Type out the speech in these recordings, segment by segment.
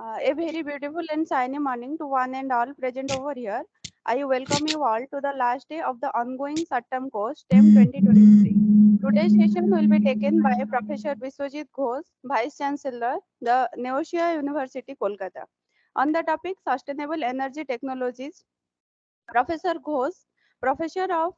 A very beautiful and sunny morning to one and all present over here. I welcome you all to the last day of the ongoing short-term course STEM 2023. Today's session will be taken by Professor Biswajit Ghosh, Vice Chancellor, the Neotia University, Kolkata, on the topic Sustainable Energy Technologies. Professor Ghosh, Professor of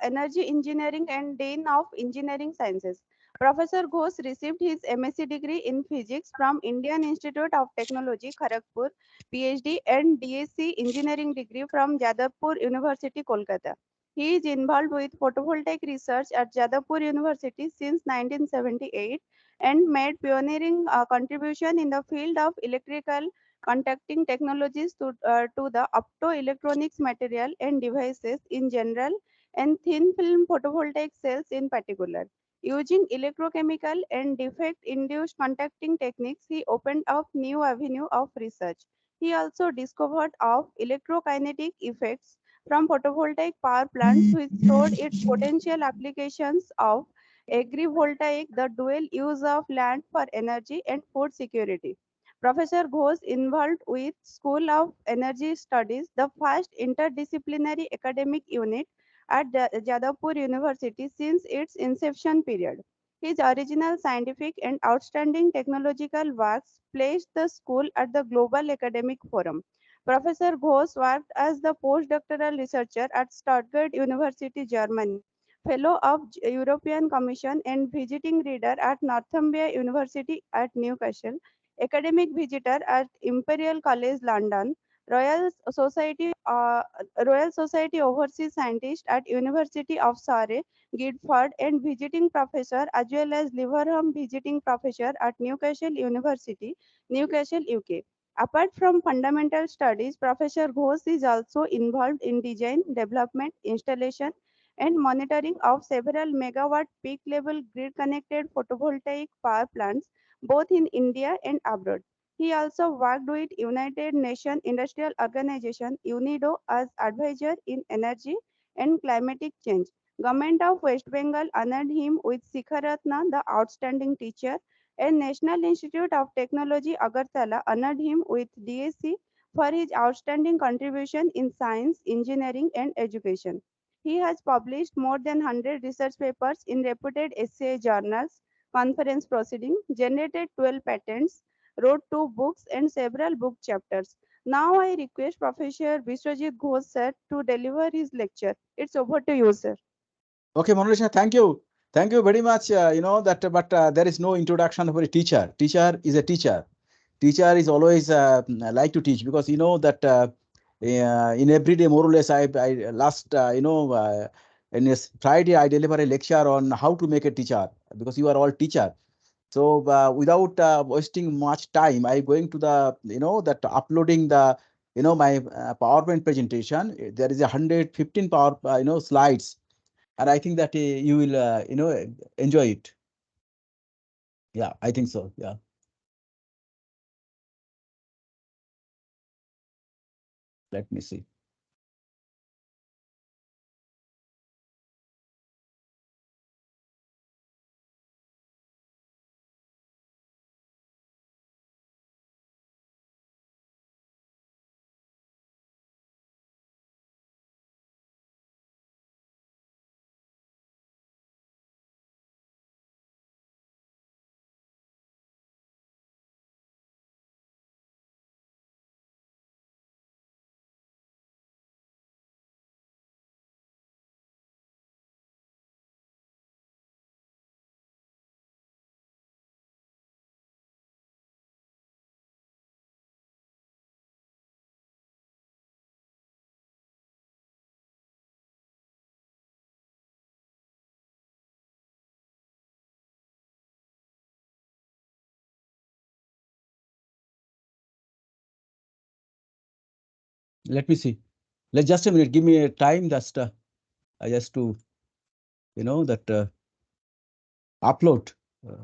Energy Engineering and Dean of Engineering Sciences. Professor Ghosh received his MSc degree in physics from Indian Institute of Technology, Kharagpur, PhD and DSc Engineering degree from Jadavpur University, Kolkata. He is involved with photovoltaic research at Jadavpur University since 1978 and made pioneering contribution in the field of electrical conducting technologies to the optoelectronics material and devices in general and thin film photovoltaic cells in particular. Using electrochemical and defect-induced contacting techniques, he opened up new avenue of research. He also discovered of electrokinetic effects from photovoltaic power plants which showed its potential applications of agrivoltaic, the dual use of land for energy and food security. Professor Ghosh involved with School of Energy Studies, the first interdisciplinary academic unit at Jadavpur University since its inception period. His original scientific and outstanding technological works placed the school at the global academic forum. Professor Ghosh worked as the postdoctoral researcher at Stuttgart University, Germany, fellow of European Commission and visiting reader at Northumbria University at Newcastle, academic visitor at Imperial College London, Royal Society Overseas Scientist at University of Surrey, Guildford, and visiting professor as well as Liverham visiting professor at Newcastle University, Newcastle, UK. Apart from fundamental studies, Professor Ghosh is also involved in design, development, installation, and monitoring of several megawatt peak level grid connected photovoltaic power plants both in India and abroad. He also worked with United Nations Industrial Organization UNIDO as advisor in energy and climatic change. Government of West Bengal honored him with Sikharatna, the outstanding teacher, and National Institute of Technology Agartala honored him with DSc for his outstanding contribution in science, engineering, and education. He has published more than 100 research papers in reputed essay journals, conference proceedings, generated 12 patents, wrote 2 books and several book chapters. Now I request Professor Biswajit Ghosh sir to deliver his lecture. It's over to you, sir. Okay, Monisha, thank you. Thank you very much. But there is no introduction for a teacher. Teacher is a teacher. Teacher is always like to teach because you know that in every day more or less I last in this Friday I deliver a lecture on how to make a teacher because you are all teacher. So without wasting much time, I going to the that uploading the my PowerPoint presentation. There is 115 power slides, and I think that you will enjoy it. Yeah, I think so. Yeah. Let me see. Let me see. Let's just a minute. Give me a time. Just I just to that upload. Uh,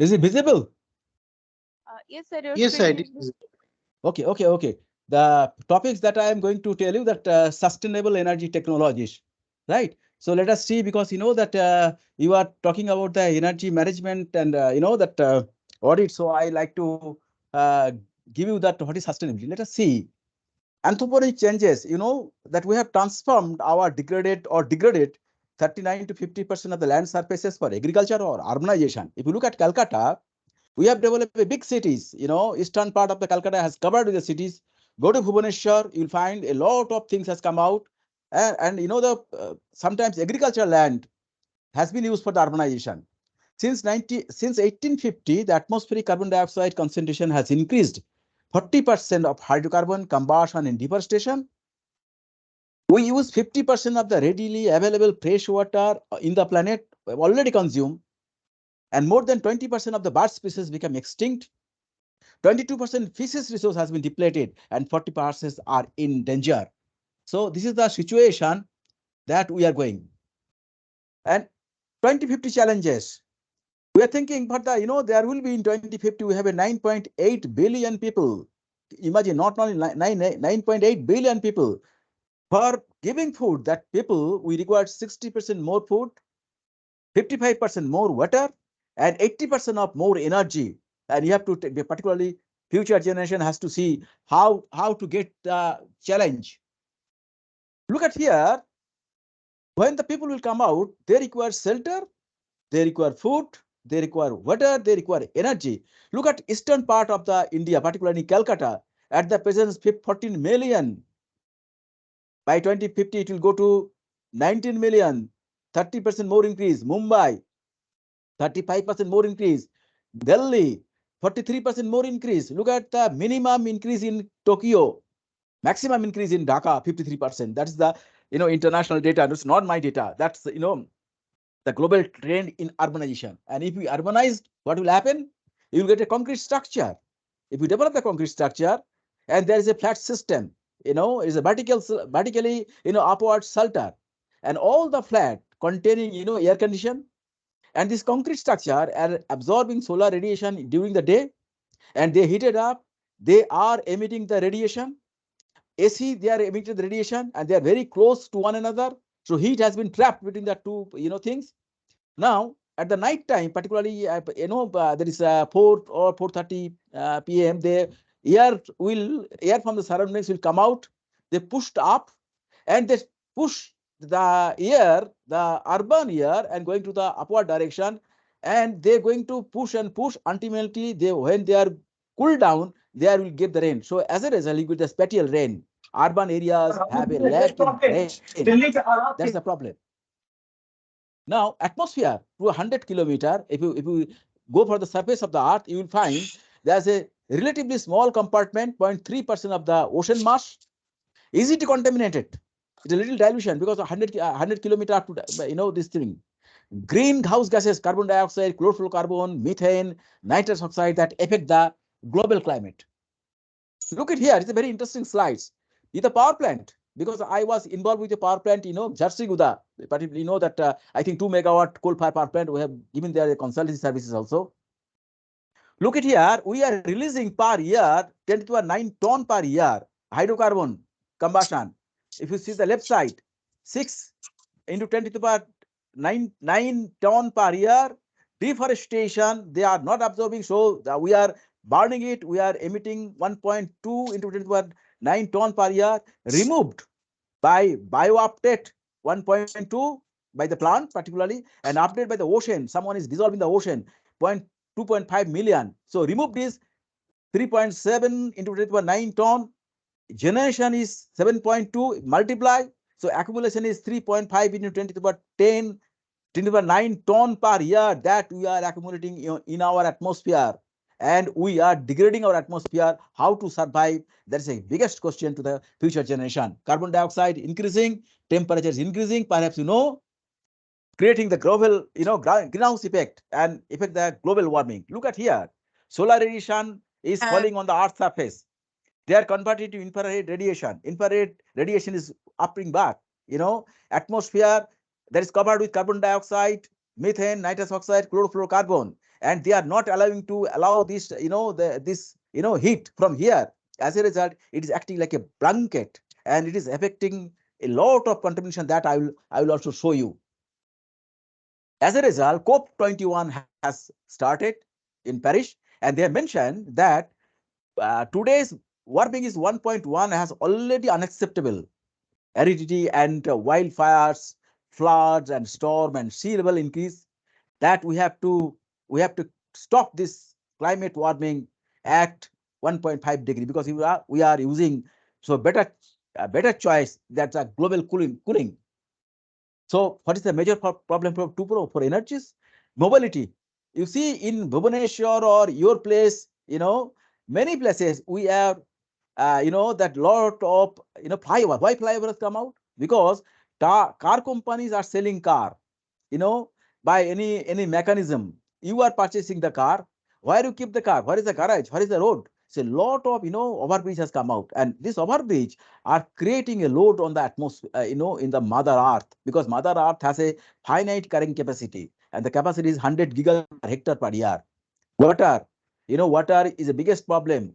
Is it visible? Yes, sir, your Yes, sir, screen it is is. Okay. The topics that I am going to tell you that sustainable energy technologies, right? So let us see, because you know that you are talking about the energy management and you know that audit. So I like to uh, give you that what is sustainability. Let us see. Anthropogenic changes, you know that we have transformed our degraded 39 to 50% of the land surfaces for agriculture or urbanization. If you look at Calcutta, we have developed a big cities. You know, eastern part of the Calcutta has covered with the cities. Go to Bhubaneswar, you'll find a lot of things has come out, and you know the sometimes agricultural land has been used for the urbanization. Since 1850, the atmospheric carbon dioxide concentration has increased 40% of hydrocarbon combustion in deforestation. We use 50% of the readily available fresh water in the planet already consumed, and more than 20% of the bird species become extinct. 22% fishes resource has been depleted, and 40% are in danger. So this is the situation that we are going. And 2050 challenges. We are thinking, but you know, there will be in 2050, we have a 9.8 billion people. Imagine, not only 9.8 billion people. For giving food, that people, we require 60% more food, 55% more water, and 80% of more energy. And you have to take, particularly future generation has to see how to get the challenge. Look at here, when the people will come out, they require shelter, they require food, they require water, they require energy. Look at eastern part of the India, particularly Calcutta, at the present 14 million. By 2050, it will go to 19 million, 30% more increase. Mumbai, 35% more increase. Delhi, 43% more increase. Look at the minimum increase in Tokyo, maximum increase in Dhaka, 53%. That's the international data. That's not my data. That's the global trend in urbanization. And if we urbanize, what will happen? You will get a concrete structure. If you develop the concrete structure, and there is a flat system, is a vertically, upward shelter, and all the flat containing, air condition, and this concrete structure are absorbing solar radiation during the day, and they heat it up. They are emitting the radiation. AC, they are emitting the radiation, and they are very close to one another. So heat has been trapped between the two, things. Now, at the night time, particularly, there is 4 or 4:30 p.m. The air from the surroundings will come out. They pushed up, and they push the urban air, and going to the upward direction, and they're going to push and push. Ultimately, when they are cooled down, they will get the rain. So as a result, you get the spatial rain. Urban areas have a lack in rain. That's the problem. Now, atmosphere to 100 kilometer, if you go for the surface of the earth, you will find there's a relatively small compartment, 0.3% of the ocean mass, easy to contaminate it. It's a little dilution because 100 kilometer up to, this thing. Greenhouse gases, carbon dioxide, chlorofluorocarbon, methane, nitrous oxide that affect the global climate. Look at here, it's a very interesting slides. It's a power plant, because I was involved with the power plant, Jharsuguda, but you know that I think 2 megawatt coal-fired power plant, we have given their consultancy services also. Look at here, we are releasing per year 10 to the power 9 ton per year hydrocarbon combustion. If you see the left side, 6 into 10 to the power 9 ton per year. Deforestation, they are not absorbing, so we are burning it. We are emitting 1.2 into 10 to the power 9 ton per year. Removed by bio-update 1.2 by the plant particularly, and update by the ocean. Someone is dissolving the ocean, 2.5 million. So removed is 3.7 into 10 to the power 9 ton. Generation is 7.2 multiply. So accumulation is 3.5 into 10 to the power 10 to the power 9 ton per year that we are accumulating in our atmosphere, and we are degrading our atmosphere. How to survive? That is a biggest question to the future generation. Carbon dioxide increasing, temperature is increasing, perhaps creating the global greenhouse effect and affect the global warming. Look at here, solar radiation is falling on the earth's surface. They are converted to infrared radiation. Infrared radiation is upping back. Atmosphere that is covered with carbon dioxide, methane, nitrous oxide, chlorofluorocarbon, and they are not allowing to allow this, this, heat from here. As a result, it is acting like a blanket, and it is affecting a lot of contamination that I will also show you. As a result, COP21 has started in Paris, and they have mentioned that today's warming is 1.1 has already unacceptable. Aridity and wildfires, floods and storm and sea level increase, that we have to stop this climate warming at 1.5 degree, because we are using so better a better choice, that's a global cooling. So what is the major problem for energies? Mobility. You see, in Bhubaneswar or your place, many places we have, that lot of, flyover. Why flyovers come out? Because car companies are selling car, you know, by any mechanism. You are purchasing the car. Where you keep the car? Where is the garage? Where is the road? So a lot of, overbridge has come out, and this overbridge are creating a load on the atmosphere, in the Mother Earth, because Mother Earth has a finite carrying capacity, and the capacity is 100 gigajoule per hectare per year. Water, water is the biggest problem.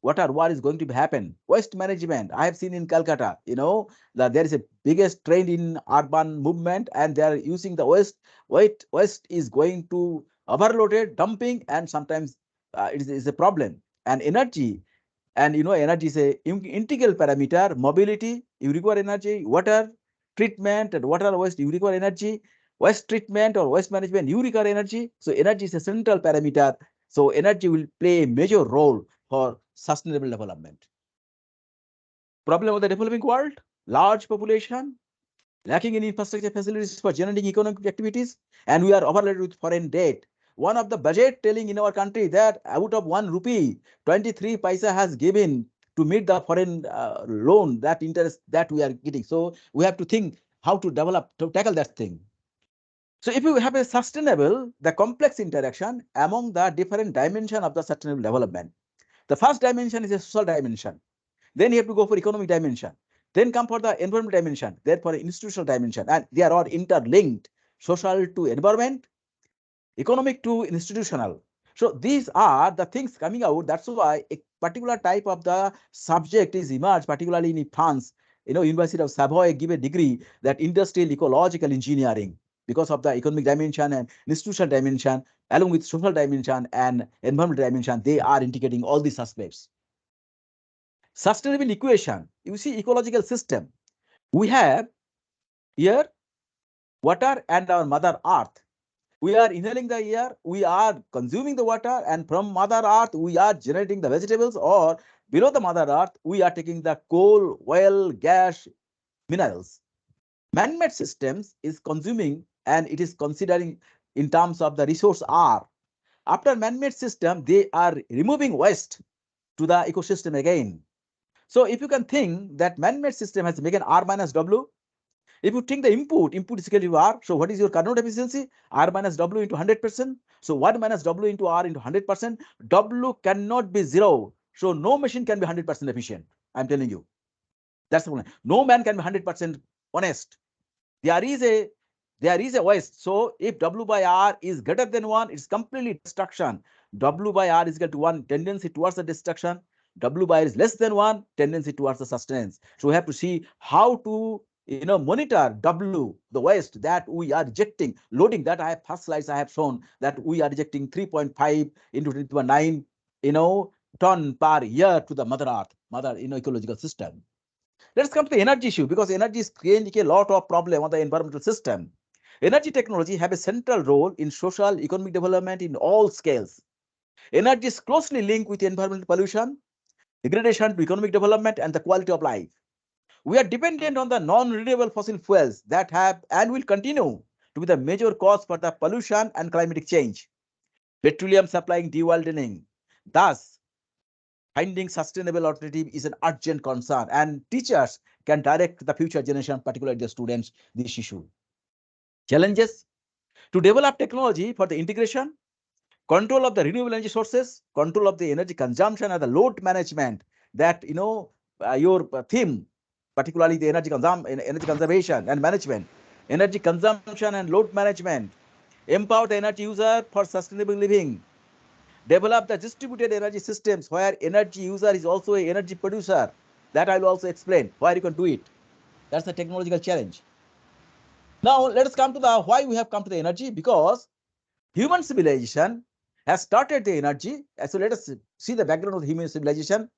What is going to happen? Waste management. I have seen in Calcutta, that there is a biggest trend in urban movement, and they are using the waste. Waste is going to overloaded dumping, and sometimes it is a problem. And energy, and energy is a integral parameter. Mobility, you require energy. Water treatment and water waste, you require energy. Waste treatment or waste management, you require energy. So energy is a central parameter. So energy will play a major role for sustainable development. Problem of the developing world: large population, lacking in infrastructure facilities for generating economic activities, and we are overloaded with foreign debt. One of the budget telling in our country that out of 1 rupee, 23 paisa has given to meet the foreign loan, that interest that we are getting. So we have to think how to develop to tackle that thing. So if you have a sustainable, the complex interaction among the different dimension of the sustainable development. The first dimension is a social dimension. Then you have to go for economic dimension. Then come for the environment dimension. Therefore, institutional dimension, and they are all interlinked: social to environment, economic to institutional. So these are the things coming out. That's why a particular type of the subject is emerged, particularly in France. University of Savoy give a degree that industrial ecological engineering, because of the economic dimension and institutional dimension, along with social dimension and environmental dimension. They are integrating all these aspects. Sustainable equation. You see, ecological system. We have air, water, and our Mother Earth. We are inhaling the air, we are consuming the water, and from Mother Earth, we are generating the vegetables, or below the Mother Earth, we are taking the coal, oil, gas, minerals. Man-made systems is consuming, and it is considering in terms of the resource R. After man-made system, they are removing waste to the ecosystem again. So if you can think that man-made system has taken R minus W, if you think the input is equal to R, so what is your Carnot efficiency? R minus W into 100%. So 1 minus W into R into 100%. W cannot be 0. So no machine can be 100% efficient. I'm telling you. That's the point. No man can be 100% honest. There is a waste. So if W by R is greater than 1, it's completely destruction. W by R is equal to 1, tendency towards the destruction. W by R is less than 1, tendency towards the sustenance. So we have to see how to monitor W, the waste that we are rejecting, loading. That I have first slides I have shown that we are rejecting 3.5 into 10 to the 9 ton per year to the Mother Earth, mother ecological system. Let's come to the energy issue, because energy is creating a lot of problem on the environmental system. Energy technology have a central role in social economic development in all scales. Energy is closely linked with environmental pollution, degradation to economic development, and the quality of life. We are dependent on the non-renewable fossil fuels that have and will continue to be the major cause for the pollution and climatic change. Petroleum supplying de-wildering. Thus, finding sustainable alternative is an urgent concern, and teachers can direct the future generation, particularly the students, this issue. Challenges: to develop technology for the integration, control of the renewable energy sources, control of the energy consumption, and the load management. That your theme, particularly the energy conservation and management, energy consumption and load management. empower the energy user for sustainable living, develop the distributed energy systems where energy user is also a energy producer. That I will also explain where you can do it. That's the technological challenge. Now let us come to the why we have come to the energy, because human civilization has started the energy. So let us see the background of the human civilization.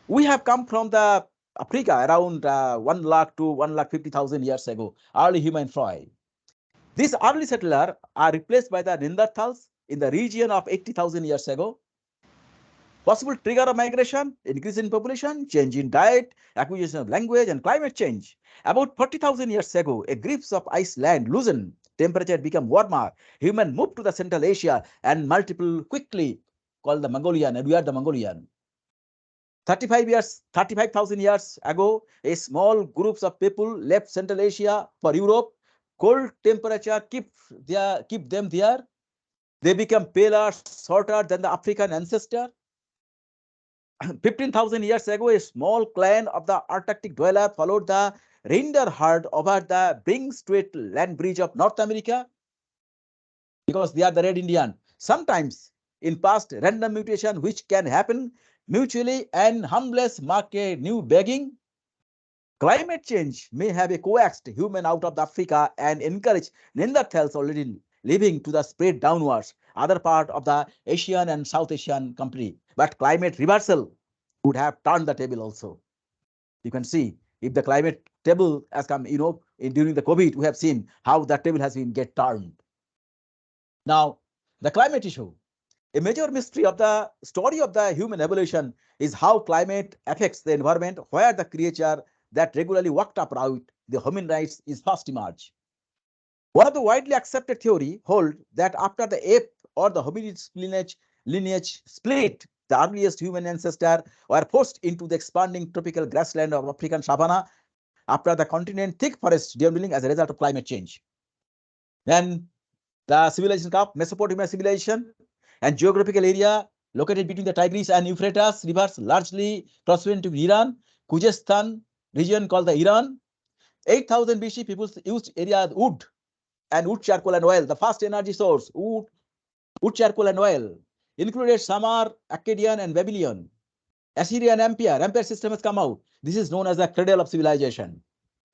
We have come from the Africa around 1 lakh to 1 lakh 50,000 years ago, early human fry. These early settlers are replaced by the Neanderthals in the region of 80,000 years ago. Possible trigger of migration, increase in population, change in diet, acquisition of language, and climate change. About 40,000 years ago, a grips of ice land loosened, temperature became warmer, human moved to the Central Asia and multiple quickly, called the Mongolian, and we are the Mongolian. 35,000 years ago, a small groups of people left Central Asia for Europe. Cold temperature keep them there. They become paler, shorter than the African ancestor. 15,000 years ago, a small clan of the Arctic dweller followed the reindeer herd over the Bering Strait land bridge of North America, because they are the red Indian. Sometimes in past, random mutation which can happen mutually and harmless mark a new begging. Climate change may have a coaxed human out of Africa and encourage Neanderthals already living to the spread downwards, other part of the Asian and South Asian country. But climate reversal would have turned the table also. You can see if the climate table has come, during the COVID, we have seen how that table has been get turned. Now, the climate issue. A major mystery of the story of the human evolution is how climate affects the environment, where the creature that regularly walked upright, the hominids, is first emerged. One of the widely accepted theory hold that after the ape or the hominid lineage split, the earliest human ancestor were forced into the expanding tropical grassland of African savanna after the continent thick forest dwindling as a result of climate change. Then the civilization of Mesopotamia civilization and geographical area located between the Tigris and Euphrates rivers, largely corresponding to Iran, Khuzestan region called the Iran. 8,000 BC, people used area wood and wood, charcoal, and oil. The first energy source, wood, charcoal, and oil, included Samar, Akkadian, and Babylon. Assyrian empire system has come out. This is known as the cradle of civilization,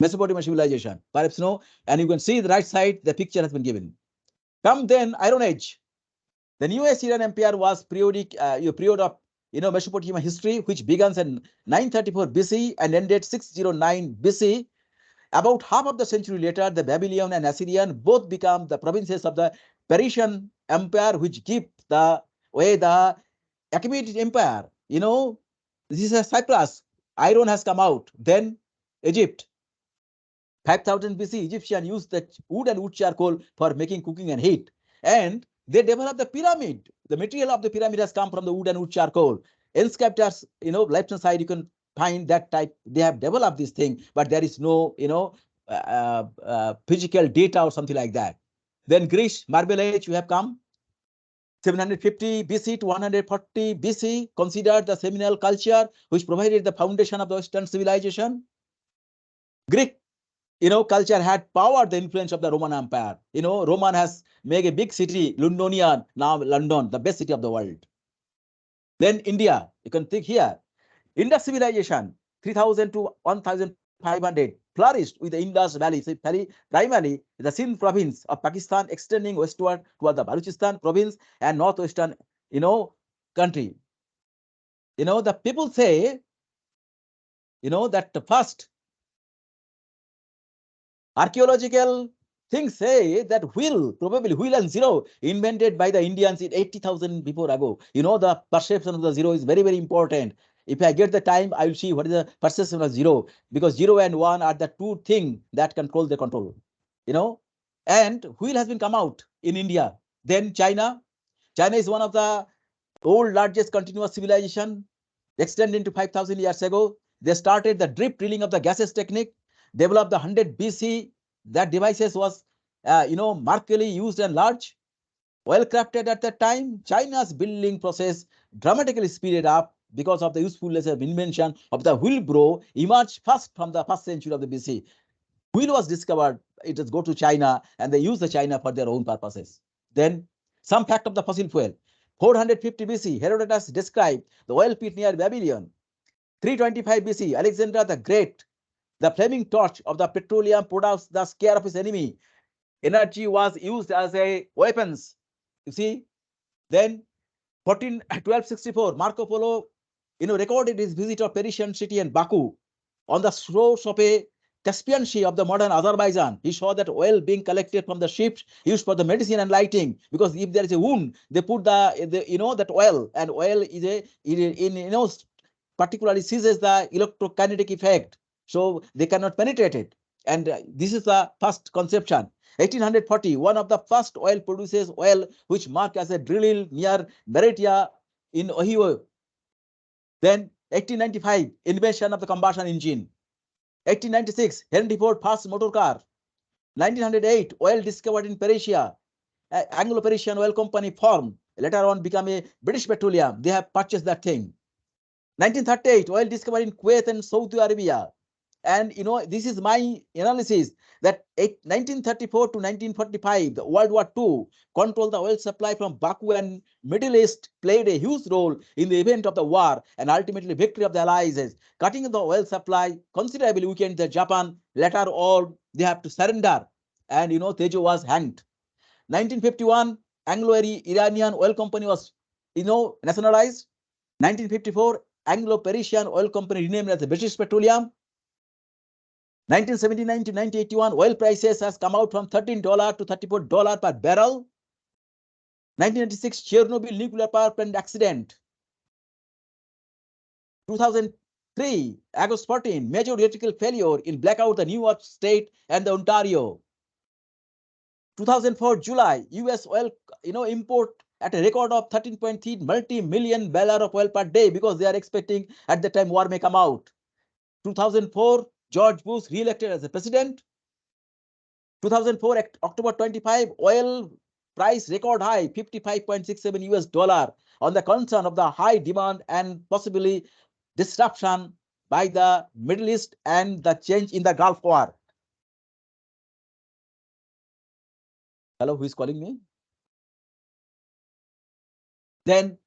Mesopotamian civilization. Perhaps no, and you can see the right side, the picture has been given. Come then, Iron Age. The new Assyrian Empire was period of Mesopotamian history, which begins in 934 BC and ended 609 BC. About half of the century later, the Babylonian and Assyrian both become the provinces of the Persian Empire, which give the way the Achaemenid Empire. This is a Cyprus. Iron has come out. Then Egypt. 5,000 BC, Egyptian used the wood and wood charcoal for making cooking and heat. And they developed the pyramid. The material of the pyramid has come from the wood and wood charcoal. In sculptures, left hand side, you can find that type. They have developed this thing, but there is no, physical data or something like that. Then Greece, Marble Age, you have come. 750 BC to 140 BC, considered the seminal culture which provided the foundation of the Western civilization. Greek culture had powered the influence of the Roman Empire. Roman has made a big city, Londonian, now London, the best city of the world. Then India, you can think here. Indus civilization, 3,000 to 1,500, flourished with the Indus Valley. So primarily, the Sindh province of Pakistan extending westward toward the Balochistan province and northwestern, country. The people say, that the first archaeological things say that probably wheel and zero, invented by the Indians in 80,000 before ago. The perception of the zero is very, very important. If I get the time, I will see what is the perception of zero, because 0 and 1 are the two things that control the control. And wheel has been come out in India. Then China. China is one of the old largest continuous civilization, extending to 5,000 years ago. They started the drip drilling of the gases technique, developed the 100 BC. That devices was, markedly used and large, well crafted at that time. China's building process dramatically speeded up because of the usefulness of invention of the wheelbarrow, emerged first from the first century of the BC. Wheel was discovered. It was go to China, and they use the China for their own purposes. Then some fact of the fossil fuel. 450 BC, Herodotus described the oil pit near Babylon. 325 BC, Alexander the Great, the flaming torch of the petroleum products the scare of his enemy. Energy was used as a weapons. You see, then 1264, Marco Polo, recorded his visit of Persian city and Baku on the shores of a Caspian Sea of the modern Azerbaijan. He saw that oil being collected from the ships used for the medicine and lighting. Because if there is a wound, they put that oil, and oil is particularly seizes the electrokinetic effect, so they cannot penetrate it. And this is the first conception. 1840, one of the first oil produces oil which marked as a drill near Neotia in Ohio. Then 1895, invention of the combustion engine. 1896, Henry Ford first motor car. 1908, oil discovered in Persia. Anglo-Persian Oil Company formed. Later on become a British Petroleum. They have purchased that thing. 1938, oil discovered in Kuwait and Saudi Arabia. And this is my analysis that 1934 to 1945, the World War II controlled the oil supply from Baku and Middle East, played a huge role in the event of the war and ultimately victory of the Allies. Cutting the oil supply considerably weakened the Japan. Later on, they have to surrender, and Tejo was hanged. 1951, Anglo-Iranian Oil Company was nationalized. 1954, Anglo-Persian Oil Company renamed as the British Petroleum. 1979 to 1981, oil prices has come out from $13 to $34 per barrel. 1996, Chernobyl nuclear power plant accident. 2003, August 14, major electrical failure in blackout the New York State and the Ontario. 2004, July, US oil import at a record of 13.3 multi-million barrel of oil per day, because they are expecting at the time war may come out. 2004, George Bush re-elected as the president. 2004, October 25, oil price record high, 55.67 US dollar, on the concern of the high demand and possibly disruption by the Middle East and the change in the Gulf War. Hello, who is calling me? Then,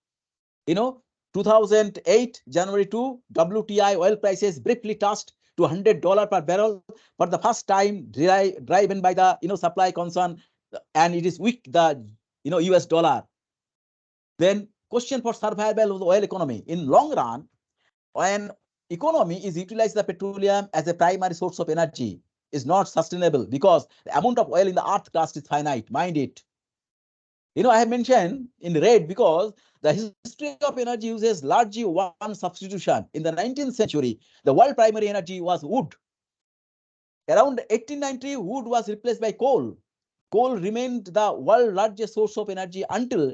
2008, January 2, WTI oil prices briefly touched to $100 per barrel for the first time, driven by the supply concern, and it is weak the US dollar. Then question for survival of the oil economy. In long run, when economy is utilized the petroleum as a primary source of energy, is not sustainable, because the amount of oil in the earth crust is finite. Mind it. I have mentioned in red because the history of energy uses largely one substitution. In the 19th century, the world primary energy was wood. Around 1890, wood was replaced by coal. Coal remained the world's largest source of energy until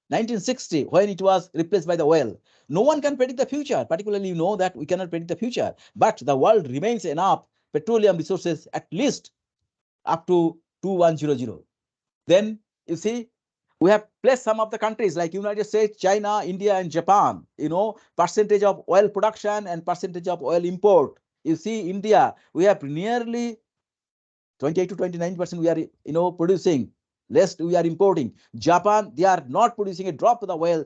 1960, when it was replaced by the oil. No one can predict the future, particularly that we cannot predict the future, but the world remains enough petroleum resources at least up to 2100. Then you see, we have placed some of the countries like United States, China, India, and Japan, percentage of oil production and percentage of oil import. You see, India, we have nearly 28 to 29% we are, producing. Less we are importing. Japan, they are not producing a drop of the oil.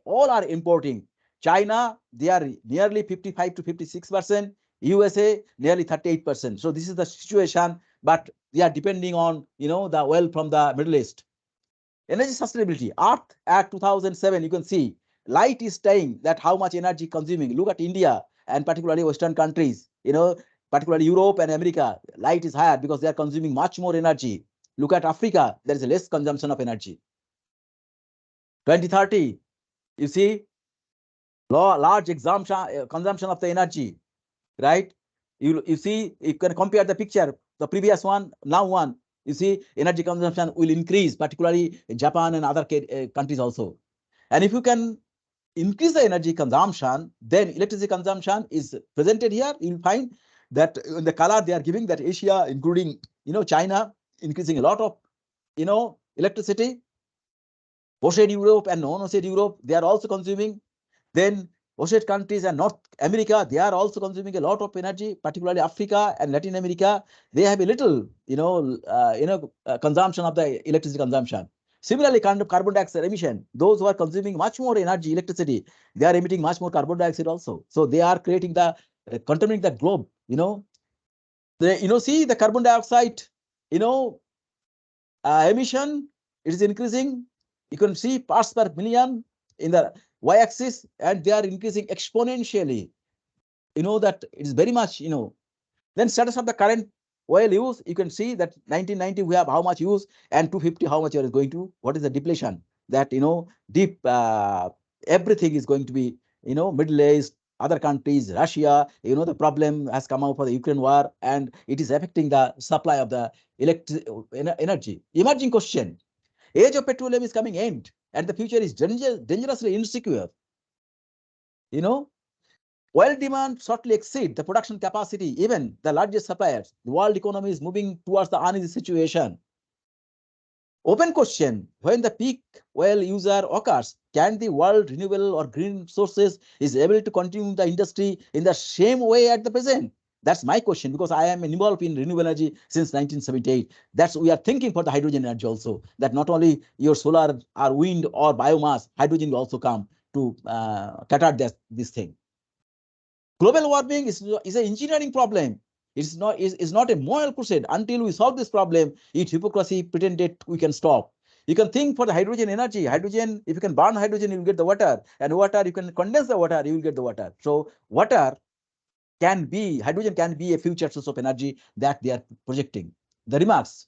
All are importing. China, they are nearly 55 to 56%. USA, nearly 38%. So this is the situation, but they are depending on, the oil from the Middle East. Energy sustainability. Earth at 2007, you can see light is staying that how much energy consuming. Look at India and particularly Western countries, particularly Europe and America, light is higher because they are consuming much more energy. Look at Africa, there is a less consumption of energy. 2030, you see, large consumption of the energy, right? You see, you can compare the picture, the previous one, now one. You see, energy consumption will increase, particularly in Japan and other countries also. And if you can increase the energy consumption, then electricity consumption is presented here. You'll find that in the color they are giving that Asia, including China, increasing a lot of electricity. OSHA Europe and non-OSHA Europe, they are also consuming. Then OSHA countries and North America, they are also consuming a lot of energy, particularly Africa and Latin America. They have a little, consumption of the electricity consumption. Similarly, carbon dioxide emission, those who are consuming much more energy, electricity, they are emitting much more carbon dioxide also. So they are creating the, contaminating the globe, see the carbon dioxide, you know, emission, it is increasing. You can see parts per million in the y-axis, and they are increasing exponentially. You know that it is very much, Then status of the current oil use, you can see that 1990 we have how much use, and 250 how much is going to, what is the depletion? That, deep, everything is going to be, Middle East, other countries, Russia, the problem has come out for the Ukraine war, and it is affecting the supply of the electric energy. Emerging question, age of petroleum is coming end, and the future is dangerously insecure. Oil demand shortly exceed the production capacity, even the largest suppliers. The world economy is moving towards the uneasy situation. Open question, when the peak oil user occurs, can the world renewable or green sources is able to continue the industry in the same way at the present? That's my question, because I am involved in renewable energy since 1978. That's we are thinking for the hydrogen energy also, that not only your solar or wind or biomass, hydrogen will also come to cater this thing. Global warming is an engineering problem. It's not a moral crusade. Until we solve this problem, it's hypocrisy pretended we can stop. You can think for the hydrogen energy. Hydrogen, if you can burn hydrogen, you will get the water. And water, you can condense the water, you will get the water. So hydrogen can be a future source of energy that they are projecting. The remarks.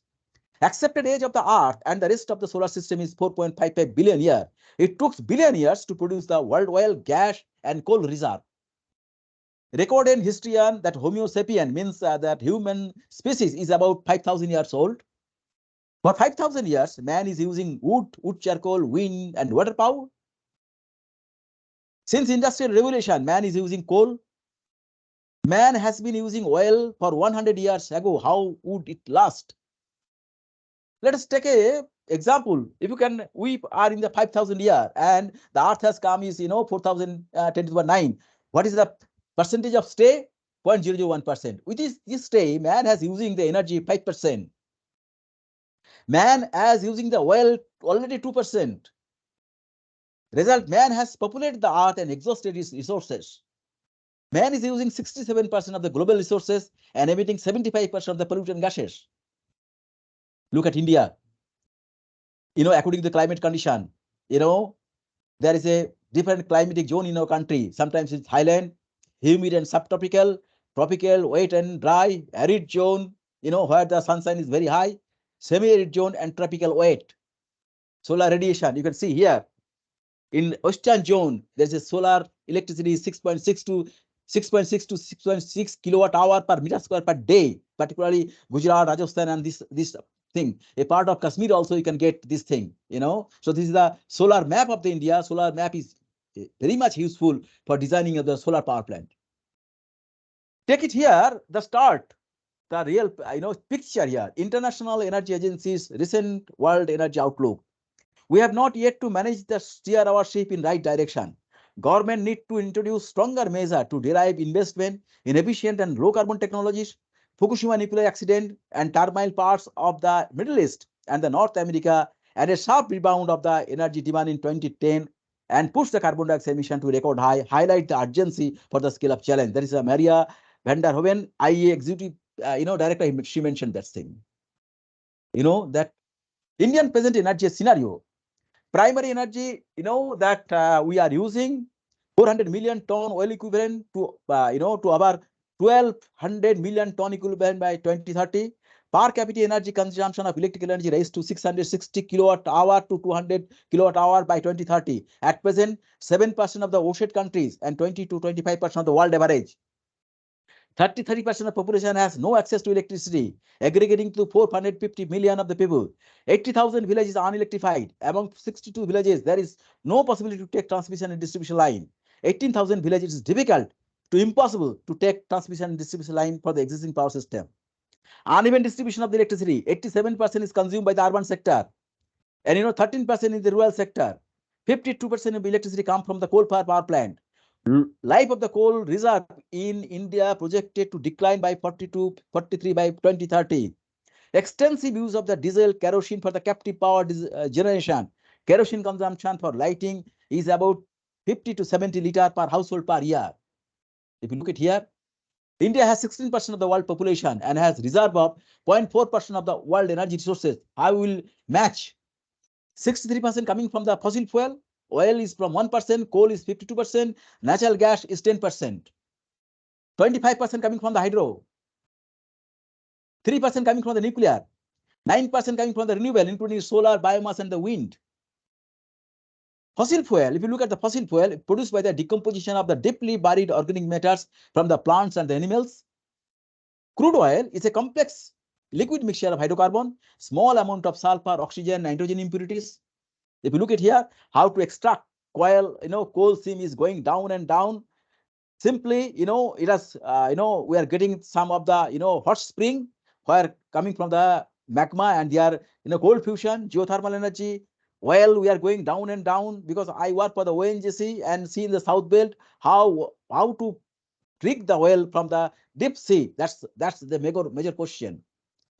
Accepted age of the Earth and the rest of the solar system is 4.55 billion years. It took billion years to produce the world oil, gas, and coal reserve. Recorded in history that Homo sapien means that human species is about 5,000 years old. For 5,000 years, man is using wood charcoal, wind, and water power. Since industrial revolution, man is using coal. Man has been using oil for 100 years ago. How would it last? Let us take a example. If you can, we are in the 5,000 year, and the Earth has come is 4,010 to the power 9. What is the percentage of stay? 0.001%. With this stay, man has using the energy 5%. Man has using the oil already 2%. Result, man has populated the Earth and exhausted its resources. Man is using 67% of the global resources and emitting 75% of the pollutant gases. Look at India. According to the climate condition, there is a different climatic zone in our country. Sometimes it's highland, humid and subtropical, tropical, wet and dry, arid zone, where the sunshine is very high, semi-arid zone and tropical wet. Solar radiation, you can see here. In western zone, there's a solar electricity 6.6 to 6.6 kilowatt hour per meter square per day, particularly Gujarat, Rajasthan, and this thing. A part of Kashmir also you can get this thing, So this is the solar map of the India. Solar map is very much useful for designing of the solar power plant. Take it here, the start, the real picture here. International Energy Agency's recent World Energy Outlook. We have not yet to manage the steer our ship in right direction. Government need to introduce stronger measure to derive investment in efficient and low carbon technologies. Fukushima nuclear accident and turmoil parts of the Middle East and the North America, and a sharp rebound of the energy demand in 2010 and push the carbon dioxide emission to record high, highlight the urgency for the scale of challenge. There is a Maria van der Hoeven, IEA executive, director. She mentioned that thing. That Indian present energy scenario. Primary energy, that we are using 400 million ton oil equivalent to, to our 1,200 million ton equivalent by 2030. Per capita energy consumption of electrical energy raised to 660 kilowatt hour to 200 kilowatt hour by 2030. At present, 7% of the OECD countries and 20 to 25% of the world average. 33% of the population has no access to electricity, aggregating to 450 million of the people. 80,000 villages are unelectrified. Among 62 villages, there is no possibility to take transmission and distribution line. 18,000 villages is difficult to impossible to take transmission and distribution line for the existing power system. Uneven distribution of the electricity. 87% is consumed by the urban sector, and 13% in the rural sector. 52% of electricity come from the coal power plant. Life of the coal reserve in India projected to decline by 40 to 43 by 2030. Extensive use of the diesel, kerosene for the captive power generation. Kerosene consumption for lighting is about 50 to 70 liter per household per year. If you look at here, India has 16% of the world population and has reserve of 0.4% of the world energy resources. How will match? 63% coming from the fossil fuel, oil is from 1%, coal is 52%, natural gas is 10%, 25% coming from the hydro, 3% coming from the nuclear, 9% coming from the renewable, including solar, biomass, and the wind. Fossil fuel, if you look at the fossil fuel produced by the decomposition of the deeply buried organic matters from the plants and the animals. Crude oil is a complex liquid mixture of hydrocarbon, small amount of sulfur, oxygen, nitrogen impurities. If you look at here, how to extract coal, coal seam is going down and down. Simply, it has, we are getting some of the, hot spring where coming from the magma and they are, cold fusion, geothermal energy. Well, we are going down and down because I work for the ONGC and see in the South Belt how to trick the oil from the deep sea. That's the major question.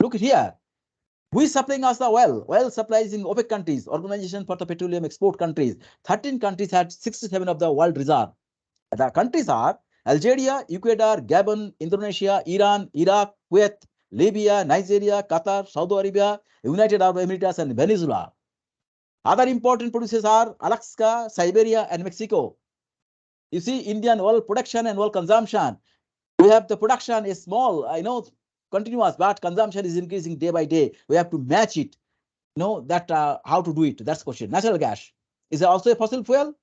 Look here. Who is supplying us the oil? Oil supplies in OPEC countries, Organization for the Petroleum Export countries. 13 countries had 67 of the world reserve. The countries are Algeria, Ecuador, Gabon, Indonesia, Iran, Iraq, Kuwait, Libya, Nigeria, Qatar, Saudi Arabia, United Arab Emirates, and Venezuela. Other important producers are Alaska, Siberia, and Mexico. You see, Indian oil production and oil consumption. We have the production is small, continuous, but consumption is increasing day by day. We have to match it. That how to do it. That's the question. Natural gas is also a fossil fuel.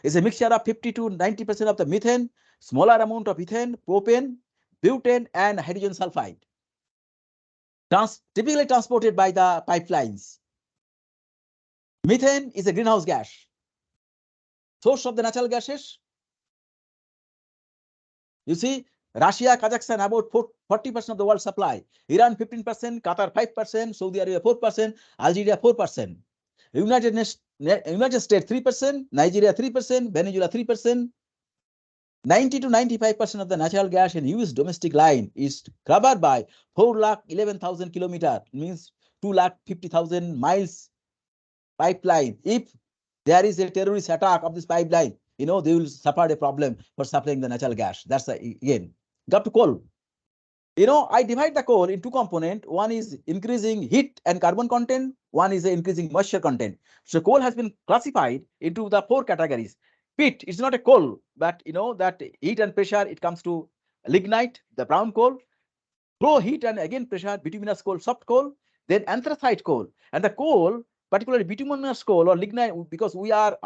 It's a mixture of 50 to 90% of the methane, smaller amount of ethane, propane, butane, and hydrogen sulfide. Typically transported by the pipelines. Methane is a greenhouse gas. Source of the natural gases. You see, Russia, Kazakhstan about 40% of the world supply. Iran 15%, Qatar 5%, Saudi Arabia 4%, Algeria 4%. United States 3%, Nigeria 3%, Venezuela 3%. 90 to 95% of the natural gas in US domestic line is covered by 4,11,000 kilometers, means 2,50,000 miles pipeline. If there is a terrorist attack of this pipeline, they will suffer a problem for supplying the natural gas. That's again. Got to coal. I divide the coal in two components. One is increasing heat and carbon content. One is increasing moisture content. So coal has been classified into the 4 categories. Peat, it's not a coal, but that heat and pressure, it comes to lignite, the brown coal. Low heat and again pressure, bituminous coal, soft coal, then anthracite coal. And the coal, particularly bituminous coal or lignite, because we are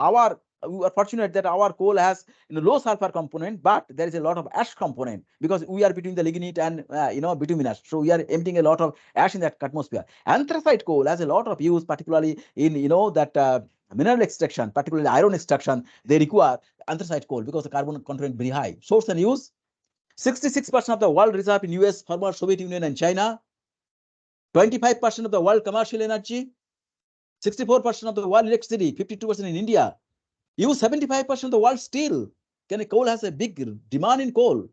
fortunate that our coal has low sulfur component, but there is a lot of ash component because we are between the lignite and bituminous. So we are emitting a lot of ash in that atmosphere. Anthracite coal has a lot of use, particularly in that mineral extraction, particularly iron extraction. They require anthracite coal because the carbon content very high. Source and use. 66% of the world reserve in US, former Soviet Union, and China. 25% of the world commercial energy. 64% of the world electricity. 52% in India. Use 75% of the world steel. Coal has a big demand in coal.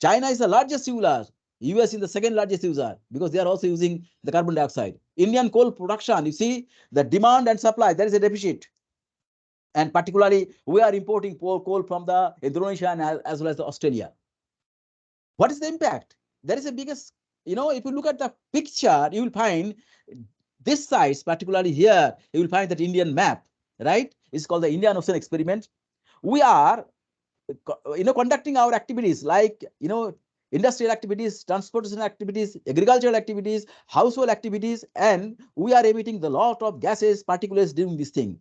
China is the largest user. US is the second largest user because they are also using the carbon dioxide. Indian coal production, you see the demand and supply, there is a deficit. And particularly, we are importing coal from the Indonesia and as well as the Australia. What is the impact? There is a biggest, if you look at the picture, you will find this size, particularly here, you will find that Indian map, right? It's called the Indian Ocean Experiment. We are, conducting our activities like, industrial activities, transportation activities, agricultural activities, household activities, and we are emitting the lot of gases, particulates during this thing.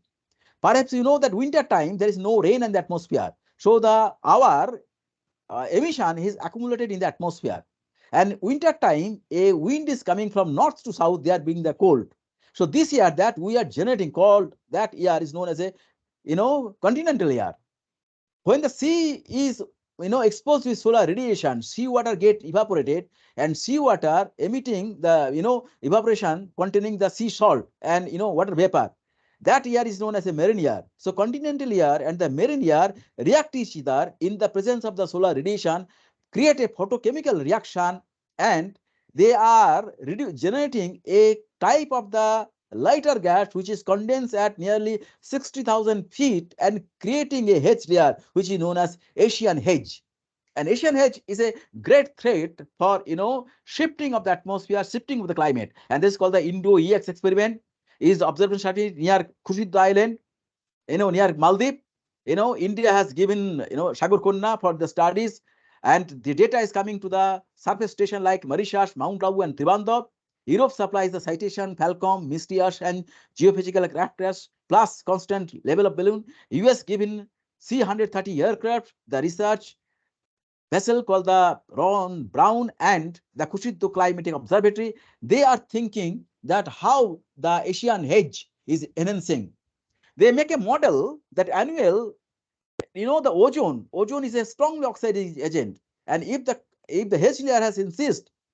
Perhaps you know that winter time, there is no rain in the atmosphere. So our emission is accumulated in the atmosphere. And winter time, a wind is coming from north to south, they are being the cold. So this year that we are generating called, that year is known as a, continental year. When the sea is, exposed with solar radiation, seawater get evaporated and seawater emitting the, evaporation containing the sea salt and, water vapor. That year is known as a marine year. So continental year and the marine year react each other in the presence of the solar radiation, create a photochemical reaction, and they are generating a type of the lighter gas which is condensed at nearly 60,000 feet and creating a hedge layer which is known as Asian hedge. An Asian hedge is a great threat for shifting of the atmosphere, shifting of the climate, and this is called the Indo-EX experiment. Is observation study near Khushid Island, near Maldives. India has given Sagar Konna for the studies, and the data is coming to the surface station like Mauritius, Mount Abu, and Trivandrum. Europe supplies the citation, Falcon, Misty Ash, and geophysical craft plus constant level of balloon. US given C-130 aircraft. The research vessel called the Ron Brown and the Kushito Climatic Observatory. They are thinking that how the Asian hedge is enhancing. They make a model that annual, the ozone is a strongly oxidizing agent, and if the hedge layer has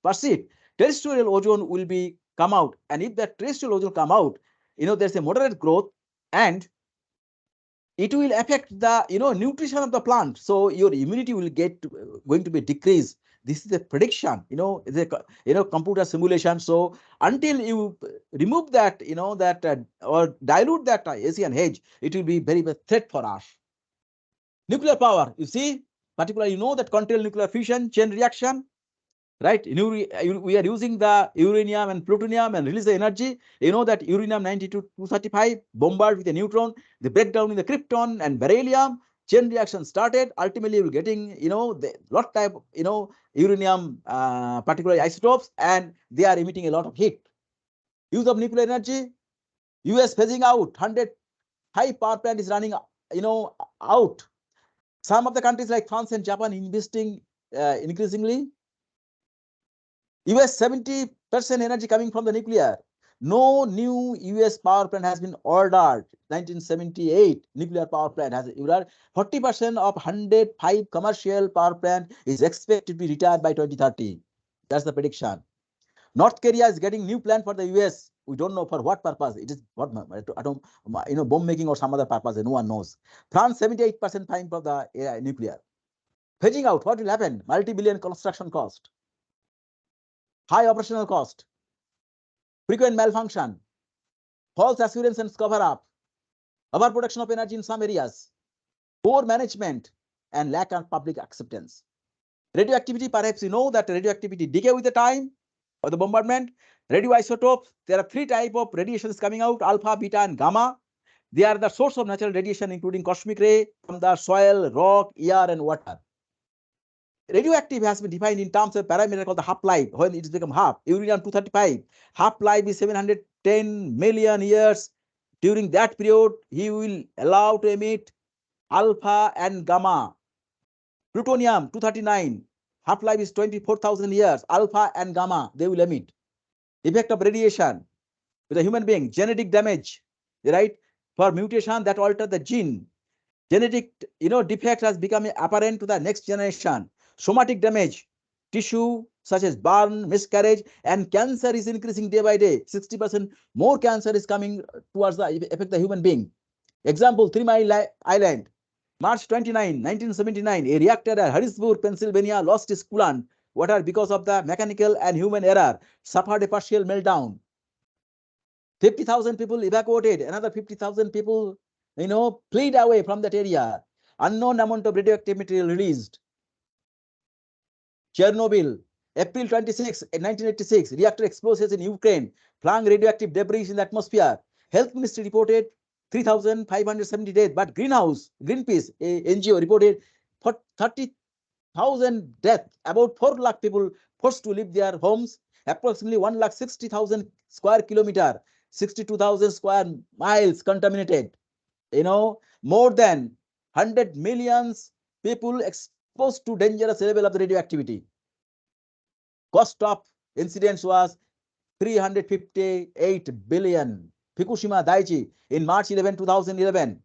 persist, terrestrial ozone will be come out, and if the terrestrial ozone come out, there's a moderate growth, and it will affect the nutrition of the plant, so your immunity will get going to be decreased. This is a prediction, it's a computer simulation. So until you remove that, or dilute that Asian hedge, it will be very big threat for us. Nuclear power, you see, particularly that control nuclear fission chain reaction, right? We are using the uranium and plutonium and release the energy. That uranium 92 235 bombarded with a neutron, the breakdown in the krypton and beryllium, chain reaction started. Ultimately, we're getting the lot type uranium particular isotopes, and they are emitting a lot of heat. Use of nuclear energy, US phasing out 100 high power plant is running out. Some of the countries like France and Japan investing increasingly. US 70% energy coming from the nuclear. No new US power plant has been ordered. 1978 nuclear power plant has ordered. 40% of 105 commercial power plant is expected to be retired by 2030. That's the prediction. North Korea is getting new plan for the US. We don't know for what purpose. It is what bomb making or some other purpose. No one knows. France 78% time for the nuclear. Phasing out, what will happen? Multi-billion construction cost, high operational cost, frequent malfunction, false assurance and cover up, overproduction of energy in some areas, poor management, and lack of public acceptance. Radioactivity, perhaps you know that radioactivity decay with the time of the bombardment. Radioisotopes, there are three types of radiations coming out: alpha, beta, and gamma. They are the source of natural radiation, including cosmic ray from the soil, rock, air, and water. Radioactive has been defined in terms of parameter called the half-life. When it become half, uranium 235, half-life is 710 million years. During that period, he will allow to emit alpha and gamma. Plutonium 239, half-life is 24,000 years. Alpha and gamma, they will emit. Effect of radiation with a human being, genetic damage, right? For mutation that alter the gene, genetic defect has become apparent to the next generation. Somatic damage, tissue such as burn, miscarriage, and cancer is increasing day by day. 60% more cancer is coming towards the affect the human being. Example, 3 Mile Island, March 29, 1979, a reactor at Harrisburg, Pennsylvania lost its coolant water because of the mechanical and human error, suffered a partial meltdown. 50,000 people evacuated, another 50,000 people fled away from that area. Unknown amount of radioactive material released. Chernobyl, April 26, 1986, reactor explosions in Ukraine, flung radioactive debris in the atmosphere. Health Ministry reported 3,570 deaths, but Greenpeace, a NGO, reported 30,000 deaths. About 4 lakh people forced to leave their homes. Approximately 1,60,000 square kilometer, 62,000 square miles contaminated. More than 100 millions people exposed to dangerous level of the radioactivity. Cost of incidents was 358 billion. Fukushima Daiichi in March 11, 2011.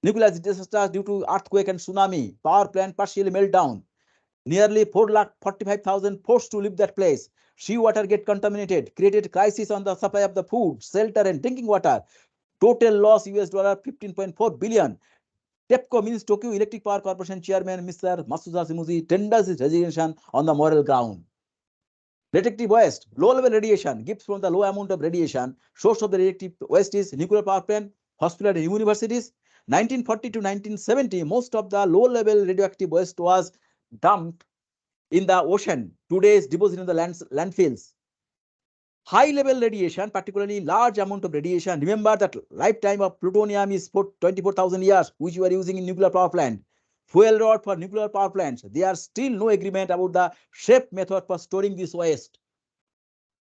Nuclear disasters due to earthquake and tsunami. Power plant partially meltdown. Nearly 4,45,000 forced to leave that place. Seawater get contaminated, created crisis on the supply of the food, shelter, and drinking water. Total loss US dollar 15.4 billion. TEPCO means Tokyo Electric Power Corporation Chairman Mr. Masuza Shimuzi tenders his resignation on the moral ground. Radioactive waste, low-level radiation, gives from the low amount of radiation. Source of the radioactive waste is nuclear power plant, hospital and universities. 1940 to 1970, most of the low-level radioactive waste was dumped in the ocean. Today is deposited in the landfills. High-level radiation, particularly large amount of radiation. Remember that lifetime of plutonium is for 24,000 years, which we are using in nuclear power plant. Fuel rod for nuclear power plants. There are still no agreement about the safe method for storing this waste.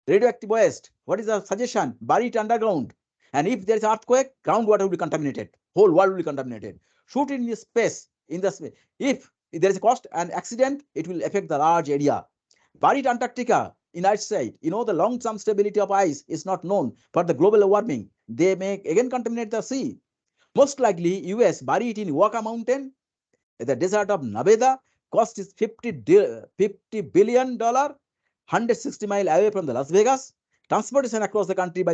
Radioactive waste, what is the suggestion? Bury it underground. And if there is earthquake, groundwater will be contaminated. Whole world will be contaminated. Shoot it in space. If there is a cost and accident, it will affect the large area. Bury it Antarctica in ice side. The long-term stability of ice is not known for the global warming. They may again contaminate the sea. Most likely, US bury it in Waka Mountain, the desert of Nevada. Cost is $50 billion, 160 miles away from the Las Vegas. Transportation across the country by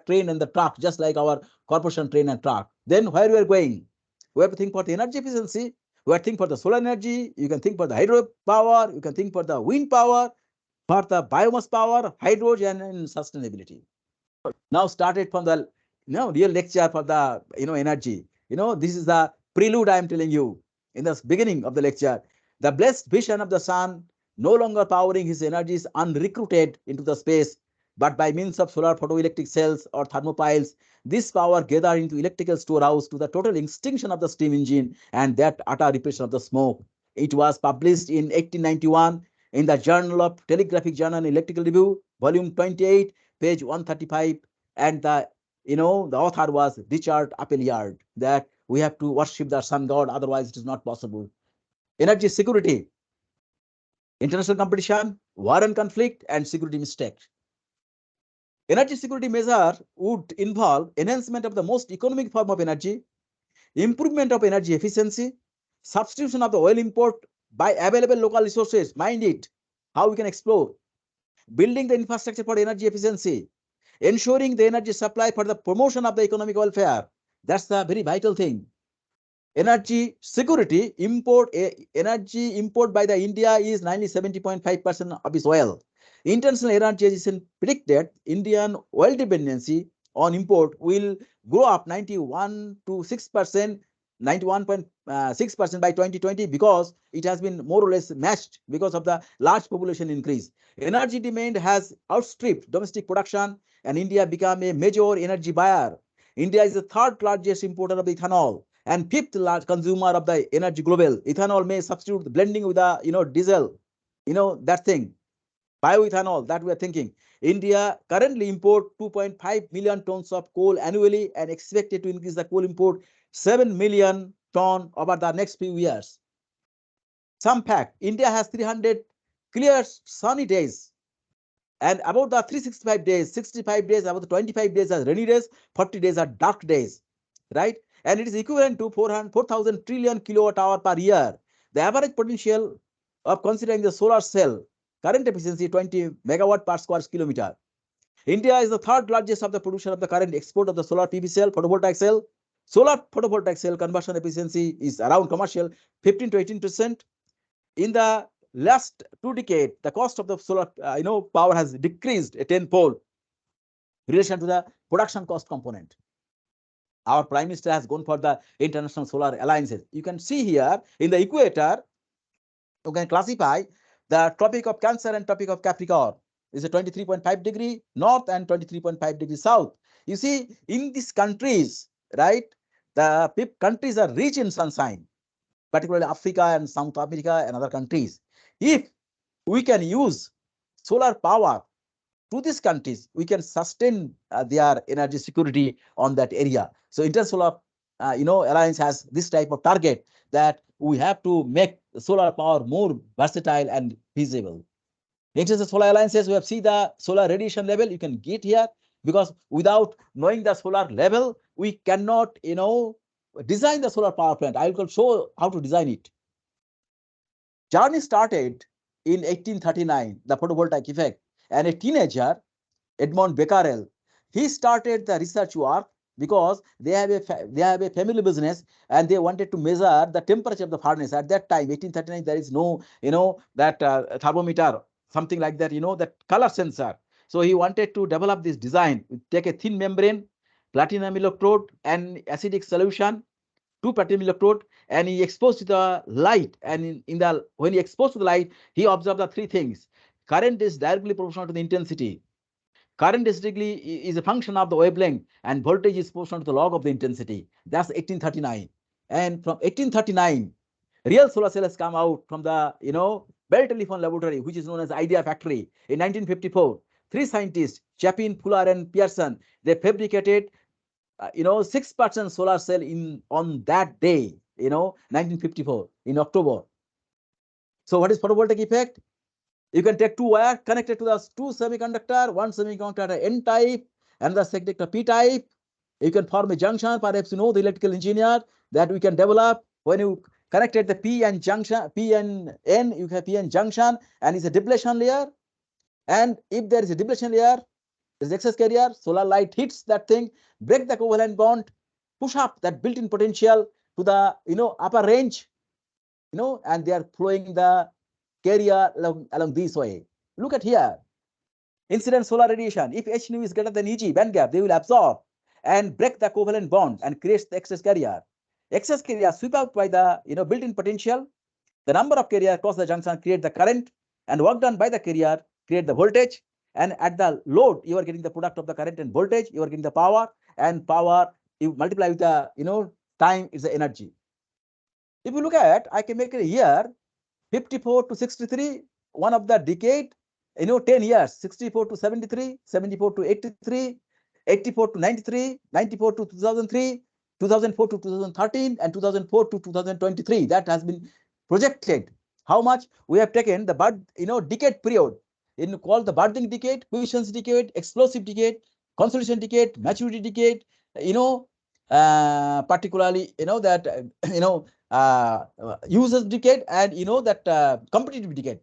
train and the truck, just like our corporation train and truck. Then where we are going? We have to think for the energy efficiency. We have to think for the solar energy. You can think for the hydro power. You can think for the wind power, for the biomass power, hydrogen, and sustainability. Now started from the real lecture for the energy. This is the prelude I am telling you in the beginning of the lecture. The blessed vision of the sun, no longer powering his energies unrecruited into the space, but by means of solar photoelectric cells or thermopiles, this power gathered into electrical storehouse to the total extinction of the steam engine and that utter repression of the smoke. It was published in 1891 in the Journal of Telegraphic Journal and Electrical Review, volume 28, page 135, and the author was Richard Appleyard, that we have to worship the sun god, otherwise it is not possible. Energy security, international competition, war and conflict, and security mistake. Energy security measure would involve enhancement of the most economic form of energy, improvement of energy efficiency, substitution of the oil import by available local resources. Mind it, how we can explore, building the infrastructure for energy efficiency, ensuring the energy supply for the promotion of the economic welfare. That's the very vital thing. Energy security, energy import by the India is 70.5% of its oil. International Energy Agency predicted Indian oil dependency on import will grow up 91 to 6%, 91.6% by 2020, because it has been more or less matched because of the large population increase. Energy demand has outstripped domestic production and India became a major energy buyer. India is the third largest importer of ethanol and fifth large consumer of the energy global. Ethanol may substitute the blending with the diesel, that thing, bioethanol that we are thinking. India currently import 2.5 million tons of coal annually and expected to increase the coal import 7 million ton over the next few years. Some fact, India has 300 clear sunny days, and about the 365 days, 65 days, about the 25 days are rainy days, 40 days are dark days, right? And it is equivalent to 4,000 trillion kilowatt hour per year. The average potential of considering the solar cell current efficiency 20 megawatt per square kilometer. India is the third largest of the producer of the current export of the solar PV cell, photovoltaic cell. Solar photovoltaic cell conversion efficiency is around commercial 15 to 18%. In the last 2 decades, the cost of the solar power has decreased a tenfold in relation to the production cost component. Our Prime Minister has gone for the international solar alliances. You can see here in the equator, you can classify the Tropic of Cancer and Tropic of Capricorn. Is a 23.5 degree north and 23.5 degree south. You see, in these countries, right, the countries are rich in sunshine, particularly Africa and South America and other countries. If we can use solar power to these countries, we can sustain their energy security on that area. So Intersolar Alliance has this type of target, that we have to make solar power more versatile and feasible. International solar alliances, we have seen the solar radiation level. You can get here, because without knowing the solar level, we cannot design the solar power plant. I will show how to design it. Journey started in 1839, the photovoltaic effect, and a teenager, Edmond Becquerel, he started the research work because they have a family business and they wanted to measure the temperature of the furnace. At that time, 1839, there is no that thermometer something like that, that color sensor. So he wanted to develop this design, take a thin membrane, platinum electrode and acidic solution, two platinum electrode, and he exposed to the light. And in the when he exposed to the light, he observed the three things. Current is directly proportional to the intensity. Current is a function of the wavelength, and voltage is proportional to the log of the intensity. That's 1839. And from 1839, real solar cells come out from the Bell Telephone Laboratory, which is known as Idea Factory. In 1954, three scientists, Chapin, Fuller, and Pearson, they fabricated 6% solar cell on that day, 1954 in October. So what is photovoltaic effect? You can take two wire connected to the two semiconductor, one semiconductor N type and the semiconductor P type. You can form a junction. Perhaps you know the electrical engineer that we can develop. When you connected the P and junction, P and N, you have P and junction, and it's a depletion layer. And if there is a depletion layer, there is excess carrier, solar light hits that thing, break the covalent bond, push up that built-in potential to the upper range, and they are flowing the carrier along this way. Look at here. Incident solar radiation. If H nu is greater than Eg, band gap, they will absorb and break the covalent bond and create the excess carrier. Excess carrier sweep out by the built-in potential. The number of carrier across the junction create the current, and work done by the carrier create the voltage. And at the load, you are getting the product of the current and voltage. You are getting the power, and power you multiply with the time is the energy. If you look at, I can make it a year 54 to 63, one of the decade, 10 years, 64 to 73, 74 to 83, 84 to 93, 94 to 2003, 2004 to 2013, and 2004 to 2023. That has been projected. How much we have taken the decade period in called the birthing decade, quiescence decade, explosive decade, consolidation decade, maturity decade, particularly that users decade, and that competitive decade.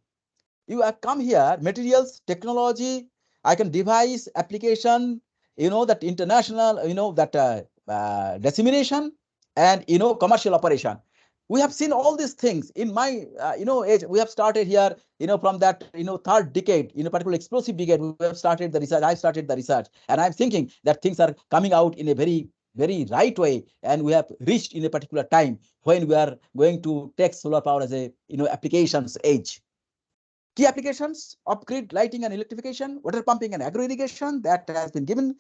You have come here, materials, technology, I can device, application, that international, that dissemination, and commercial operation. We have seen all these things in my age. We have started here, from that third decade, particularly explosive decade. We have started the research. I started the research, and I'm thinking that things are coming out in a very right way, and we have reached in a particular time when we are going to take solar power as a applications age. Key applications of grid lighting and electrification, water pumping and agro irrigation, that has been given.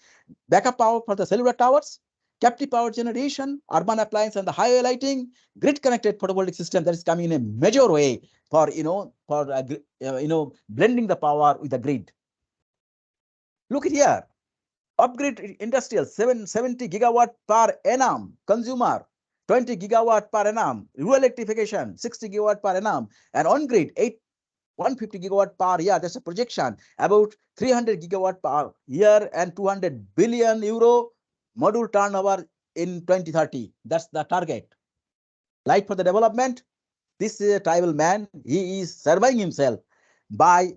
Backup power for the cellular towers, captive power generation, urban appliance and the highway lighting, grid connected photovoltaic system that is coming in a major way for blending the power with the grid. Look at here. Upgrade industrial 770 gigawatt per annum, consumer 20 gigawatt per annum, rural electrification 60 gigawatt per annum, and on grid 150 gigawatt per year. That's a projection about 300 gigawatt per year and 200 billion euro module turnover in 2030. That's the target. Light for the development. This is a tribal man. He is surviving himself by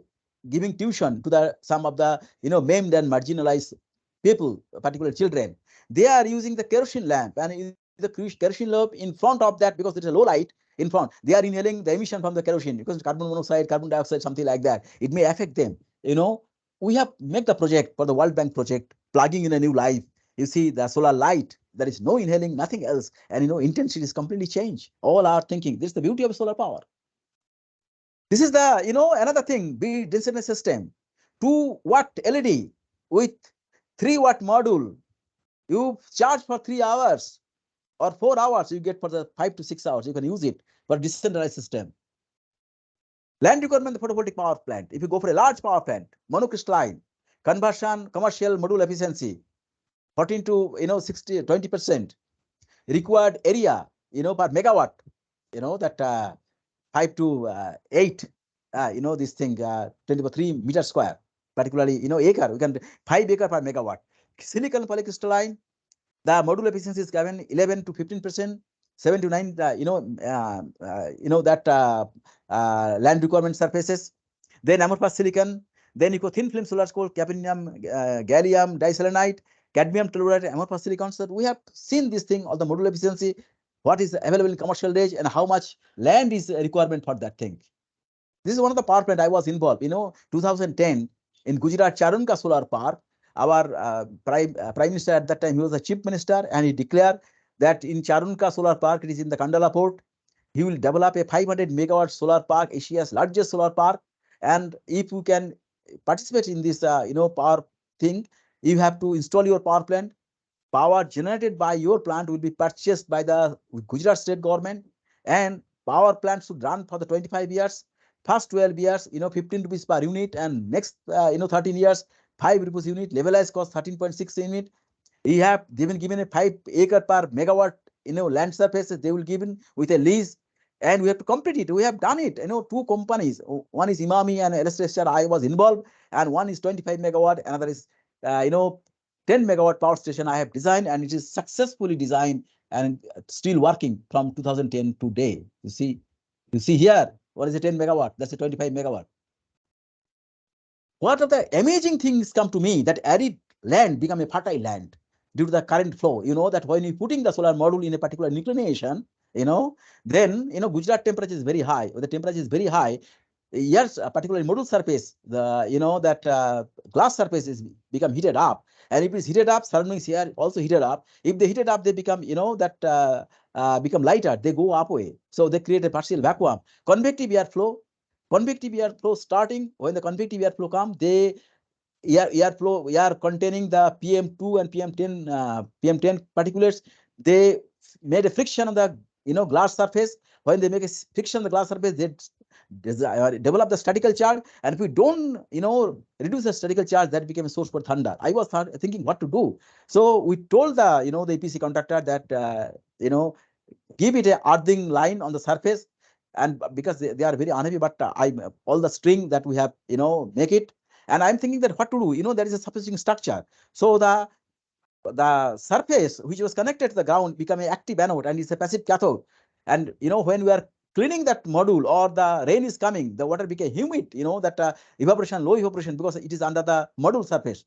giving tuition to some of the maimed and marginalized people, particularly children. They are using the kerosene lamp, and the kerosene lamp in front of that, because it's a low light in front, they are inhaling the emission from the kerosene, because carbon monoxide, carbon dioxide, something like that. It may affect them. We have made the project for the World Bank project, plugging in a new life. You see the solar light, there is no inhaling, nothing else, and intensity is completely changed. All our thinking. This is the beauty of solar power. This is the another thing, be density system. 2-watt LED with 3-watt module. You charge for 3 hours or 4 hours, you get for the 5 to 6 hours. You can use it for decentralized system. Land requirement, the photovoltaic power plant. If you go for a large power plant, monocrystalline, conversion, commercial module efficiency, 14 to 20%. Required area, per megawatt, that 5 to 8, this thing, 23 meter square, particularly, acre, we can 5 acre per megawatt. Silicon polycrystalline, the module efficiency is given 11 to 15%, 7 to 9, land requirement surfaces. Then amorphous silicon, then you go thin film solar called cadmium, gallium diselenide, cadmium telluride, amorphous silicon. So we have seen this thing of the module efficiency, what is available in commercial range, and how much land is a requirement for that thing. This is one of the power plant I was involved. 2010 in Gujarat Charunka Solar Park, our prime minister at that time, he was the chief minister, and he declared that in Charunka Solar Park, it is in the Kandala port, he will develop a 500 megawatt solar park, Asia's largest solar park. And if you can participate in this, power thing, you have to install your power plant. Power generated by your plant will be purchased by the Gujarat state government, and power plant should run for the 25 years. First 12 years, 15 rupees per unit, and next, 13 years, 5 rupees unit. Levelized cost 13.6 unit. We have given a 5 acre per megawatt, land surface. They will given with a lease, and we have to complete it. We have done it. Two companies. One is Imami and Electricity. I was involved, and one is 25 megawatt. Another is, 10 megawatt power station I have designed, and it is successfully designed and still working from 2010 today. You see here, what is a 10 megawatt? That's a 25 megawatt. What are the amazing things come to me, that arid land become a fertile land due to the current flow. You know that when you putting the solar module in a particular inclination, then Gujarat temperature is very high. When the temperature is very high, yes, particularly module surface, the that glass surface is become heated up, and if it's heated up, surroundings here also heated up. If they heated up, they become become lighter. They go upway, so they create a partial vacuum. Convective airflow, starting when the convective airflow come, they air containing the PM2 and PM10 particulates. They made a friction on the glass surface. When they make a friction on the glass surface, they develop the statical charge. And if we don't reduce the statical charge, that became a source for thunder. I was thinking what to do. So we told the the EPC contractor that give it a earthing line on the surface, and because they are very unhappy, but I all the string that we have make it. And I'm thinking that what to do. There is a supporting structure. So the surface which was connected to the ground become an active anode, and it's a passive cathode. And when we are cleaning that module, or the rain is coming, the water became humid. That evaporation, low evaporation, because it is under the module surface.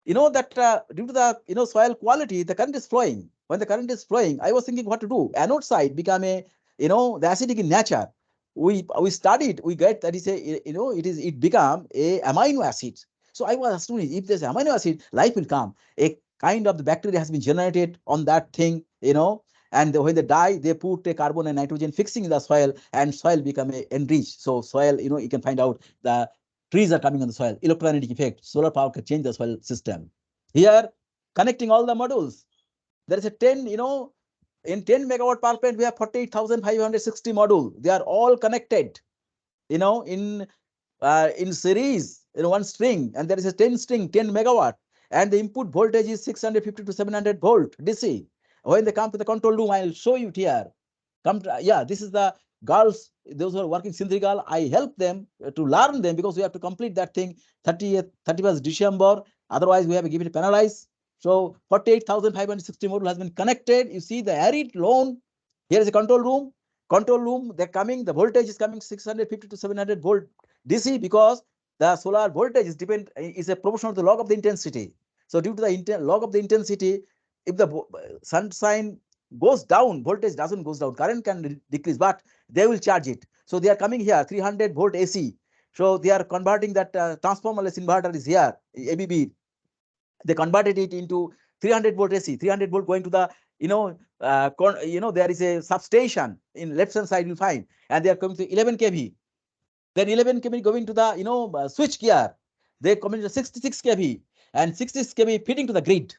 That due to the soil quality, the current is flowing. When the current is flowing, I was thinking what to do. Anode side become a the acidic in nature. We studied, we get that is a it become a amino acid. So I was assuming if there's amino acid, life will come. A kind of the bacteria has been generated on that thing, and when they die, they put a carbon and nitrogen fixing in the soil, and soil become a enriched. So soil, you can find out the trees are coming on the soil. Electromagnetic effect, solar power can change the soil system. Here, connecting all the modules, there is a 10, in 10 megawatt power plant, we have 48,560 modules. They are all connected, in series, one string, and there is a 10 string, 10 megawatt, and the input voltage is 650 to 700 volt DC. When they come to the control room, I'll show you here. Yeah, this is the girls, those who are working Sindrigal. I help them to learn them, because we have to complete that thing 31st December. Otherwise, we have to give it penalized. So 48,560 module has been connected. You see the arid loan. Here is a control room. Control room, they're coming. The voltage is coming 650 to 700 volt DC, because the solar voltage is a proportional to the log of the intensity. So due to the log of the intensity, if the sunshine goes down, voltage doesn't goes down, current can decrease, but they will charge it. So they are coming here 300 volt AC. So they are converting that transformerless inverter is here, ABB. They converted it into 300 volt AC. 300 volt going to the there is a substation in left hand side, you'll find, and they are coming to 11 kV. Then 11 kV going to the switch gear. They come into 66 kV, and 66 kV fitting to the grid.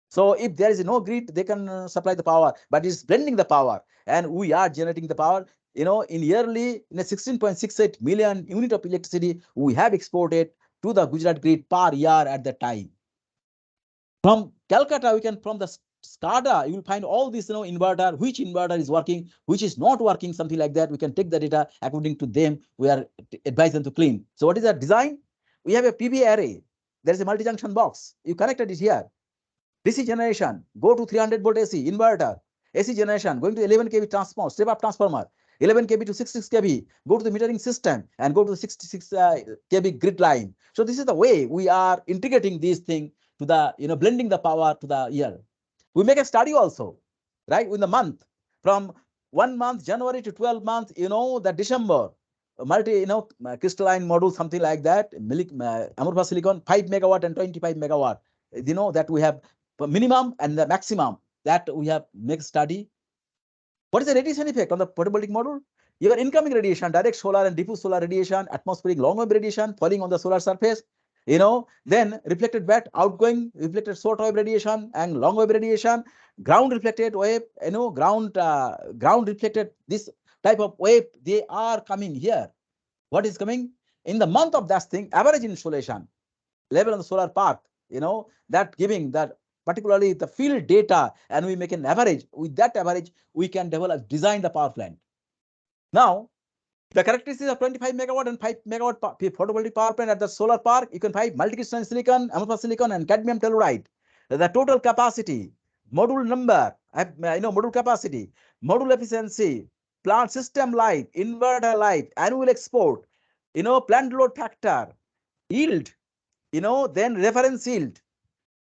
So if there is no grid, they can supply the power, but it's blending the power, and we are generating the power. In yearly, in a 16.68 million unit of electricity, we have exported to the Gujarat grid per year at the time. From Calcutta, we can, from the SCADA, you will find all this, inverter, which inverter is working, which is not working, something like that. We can take the data according to them. We are advise them to clean. So what is that design? We have a PV array. There is a multi-junction box. You connected it here. DC generation, go to 300 volt AC inverter. AC generation, going to 11 kV transformer, step up transformer. 11 kV to 66 kV, go to the metering system, and go to the 66 kV grid line. So this is the way we are integrating these things to the, blending the power to the year. We make a study also, right? In the month, from 1 month, January to 12 months, the December, crystalline module, something like that, amorphous silicon, 5 megawatt and 25 megawatt. That we have minimum and the maximum that we have make study. What is the radiation effect on the photovoltaic module? Your incoming radiation, direct solar and diffuse solar radiation, atmospheric long wave radiation falling on the solar surface, then reflected back, outgoing reflected short wave radiation and long wave radiation, ground reflected wave, ground reflected this type of wave, they are coming here. What is coming? In the month of that thing, average insolation level on the solar park, that giving that particularly the field data, and we make an average. With that average, we can design the power plant. Now, the characteristics of 25 megawatt and 5 megawatt photovoltaic power plant at the solar park, you can find multicrystalline silicon, amorphous silicon, and cadmium telluride. The total capacity, module number, module capacity, module efficiency, plant system life, inverter life, annual export, plant load factor, yield, then reference yield,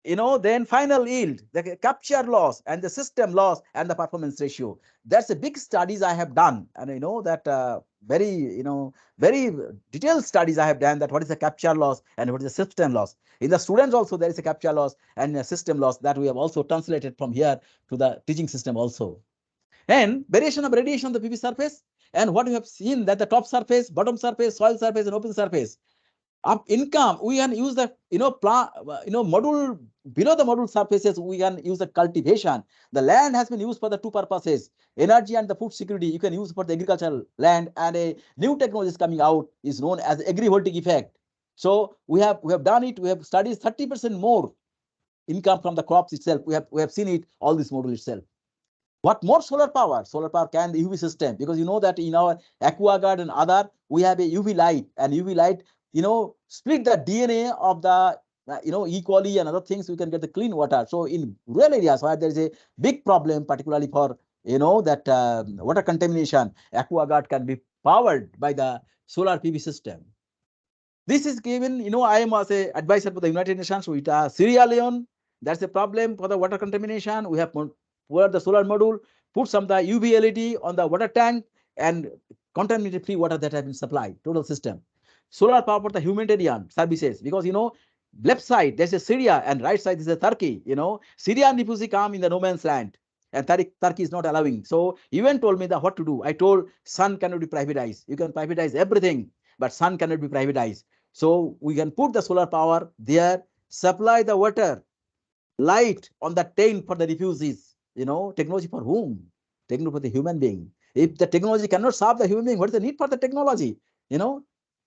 then final yield, the capture loss and the system loss and the performance ratio. That's a big studies I have done, and I know that very detailed studies I have done, that what is the capture loss and what is the system loss. In the students also there is a capture loss and a system loss that we have also translated from here to the teaching system also. And variation of radiation on the PV surface, and what we have seen that the top surface, bottom surface, soil surface, and open surface. Up income, we can use the module below the module surfaces. We can use the cultivation. The land has been used for the two purposes: energy and the food security. You can use for the agricultural land, and a new technology is coming out, is known as agrivoltaic effect. So we have done it. We have studied 30% more income from the crops itself. We have seen it, all this module itself. What more? Solar power. Solar power can the UV system, because you know that in our aquaguard and other, we have a UV light, and UV light split the DNA of the E. coli and other things. We can get the clean water. So in rural areas where there is a big problem, particularly for that water contamination, aquaguard can be powered by the solar PV system. This is given, I am as a advisor for the United Nations with Sierra Leone. That's a problem for the water contamination. We have put the solar module, put some the UV LED on the water tank, and contaminated free water that has been supplied, total system. Solar power for the humanitarian services, because left side there's a Syria and right side is a Turkey. Syrian refugee come in the no man's land, and Turkey is not allowing. So UN told me that what to do. I told sun cannot be privatized. You can privatize everything, but sun cannot be privatized. So we can put the solar power there, supply the water, light on the tent for the refugees. Technology for whom? Technology for the human being. If the technology cannot serve the human being, what is the need for the technology?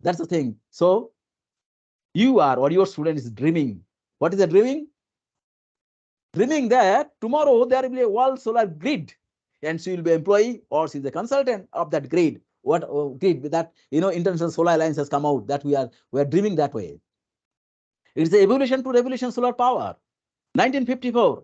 That's the thing. So you are, or your student is dreaming. What is the dreaming? Dreaming that tomorrow there will be a world solar grid, and she will be employee or she is a consultant of that grid. What grid that International Solar Alliance has come out, that we are dreaming that way. It is the evolution to revolution solar power. 1954,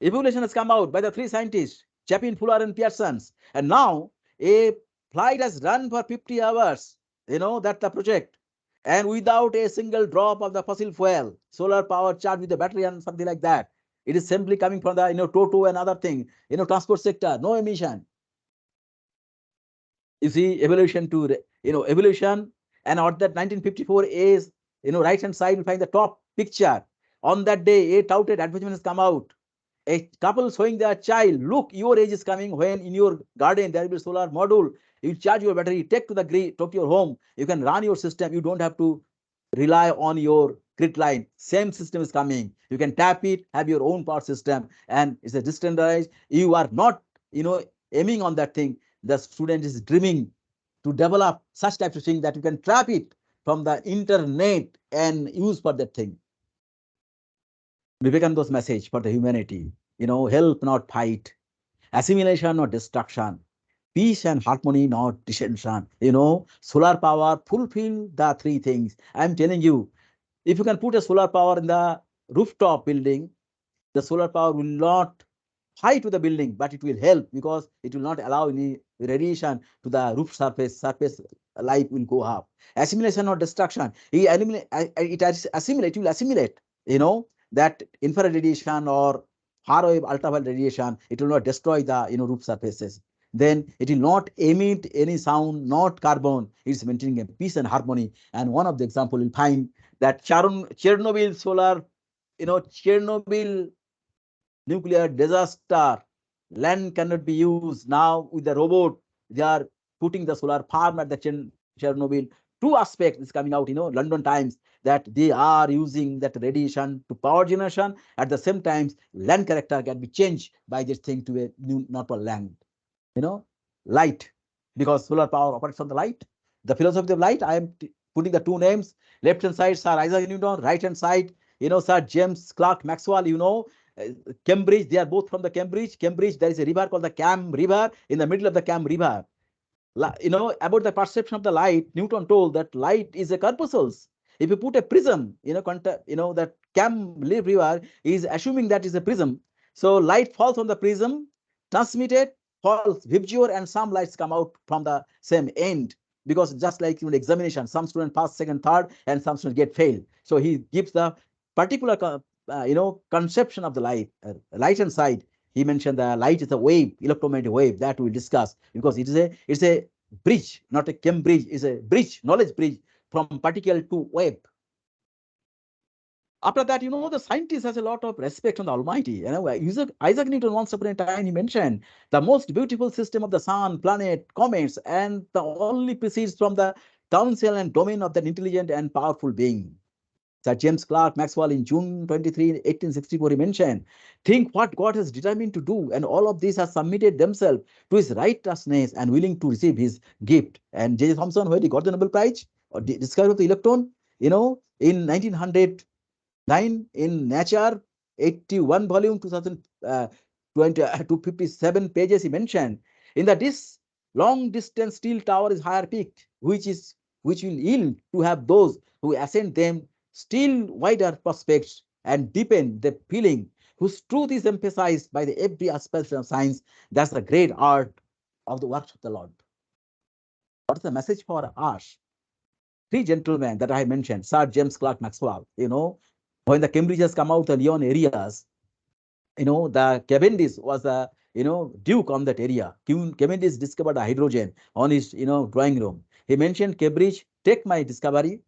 evolution has come out by the three scientists, Chapin, Fuller, and Pearsons, and now a flight has run for 50 hours. That's the project, and without a single drop of the fossil fuel, solar power charged with the battery and something like that. It is simply coming from the Toto and other thing, transport sector, no emission. You see, evolution to evolution, and at that 1954 is right hand side, we find the top picture. On that day, a touted advertisement has come out. A couple showing their child, look, your age is coming when in your garden there will be a solar module. You charge your battery, take to the grid, take to your home. You can run your system. You don't have to rely on your grid line. Same system is coming. You can tap it, have your own power system, and it's a decentralized. You are not, aiming on that thing. The student is dreaming to develop such types of thing that you can trap it from the internet and use for that thing. Vivekananda's message for the humanity, help not fight, assimilation not destruction, peace and harmony not dissension. Solar power fulfill the three things. I'm telling you, if you can put a solar power in the rooftop building, the solar power will not fight to the building, but it will help, because it will not allow any radiation to the roof surface. Surface life will go up. Assimilation or destruction. It assimilate. It will assimilate. That infrared radiation or far wave ultraviolet radiation. It will not destroy the roof surfaces. then it will not emit any sound, not carbon. It's maintaining a peace and harmony. And one of the example you'll find that Chernobyl solar, Chernobyl nuclear disaster, land cannot be used. Now with the robot, they are putting the solar farm at the Chernobyl. Two aspects is coming out, London Times, that they are using that radiation to power generation. At the same time, land character can be changed by this thing to a new normal land. you know, Light, because solar power operates on the light. The philosophy of light, I am putting the two names. Left hand side, Sir Isaac Newton. Right hand side, Sir James Clerk Maxwell. Cambridge. They are both from the Cambridge. Cambridge, there is a river called the Cam River. In the middle of the Cam River, about the perception of the light, Newton told that light is a corpuscles. If you put a prism, that Cam River is assuming that is a prism. So light falls on the prism, transmitted, falls, vibgeo, and some lights come out from the same end. Because just like in examination, some students pass second, third, and some students get failed. So he gives the particular, conception of the light, light and side. He mentioned the light is a wave, electromagnetic wave, that we'll discuss, because it's a bridge, not a Cambridge, is a bridge, knowledge bridge from particle to wave. After that, the scientist has a lot of respect on the Almighty. Isaac Newton, once upon a time, he mentioned the most beautiful system of the sun, planet, comets, and the only proceeds from the counsel and domain of that intelligent and powerful being. Sir James Clerk Maxwell in June 23, 1864, he mentioned, think what God has determined to do, and all of these have submitted themselves to his righteousness and willing to receive his gift. And J. Thomson, where he got the Nobel Prize or discovery of the electron, in 1909 in Nature, 81 volume, 2020, 257 pages, he mentioned, in the this long distance steel tower is higher peaked, which will yield to have those who ascend them still wider prospects and deepen the feeling, whose truth is emphasized by the every aspect of science. That's the great art of the works of the Lord. What's the message for us? Three gentlemen that I mentioned, Sir James Clerk Maxwell, when the Cambridge has come out the Lyon areas, the Cavendish was a, duke on that area. Cavendish discovered a hydrogen on his, drawing room. He mentioned, Cambridge, take my discovery,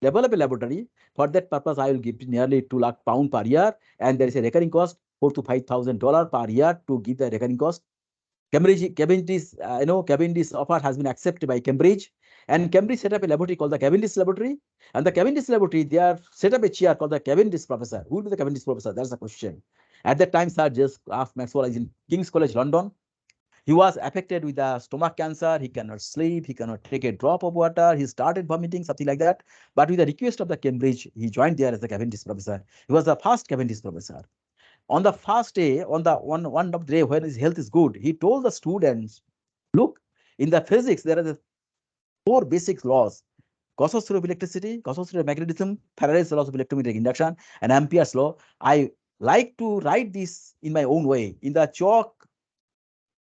develop a laboratory. For that purpose, I will give nearly 2 lakh pound per year, and there is a recurring cost, $4,000 to $5,000 per year to give the recurring cost. Cavendish offer has been accepted by Cambridge, and Cambridge set up a laboratory called the Cavendish Laboratory. And the Cavendish Laboratory, they are set up a chair called the Cavendish Professor. Who will be the Cavendish Professor? That's the question. At that time, Sir James Maxwell is in King's College, London. He was affected with a stomach cancer. He cannot sleep. He cannot take a drop of water. He started vomiting, something like that. But with the request of the Cambridge, he joined there as the Cavendish Professor. He was the first Cavendish Professor. On the first day, on the one of the day when his health is good, he told the students, look, in the physics, there are the 4 basic laws: Gauss's law of electricity, Gauss's law of magnetism, Faraday's laws of electromagnetic induction, and Ampere's law. I like to write this in my own way. In the chalk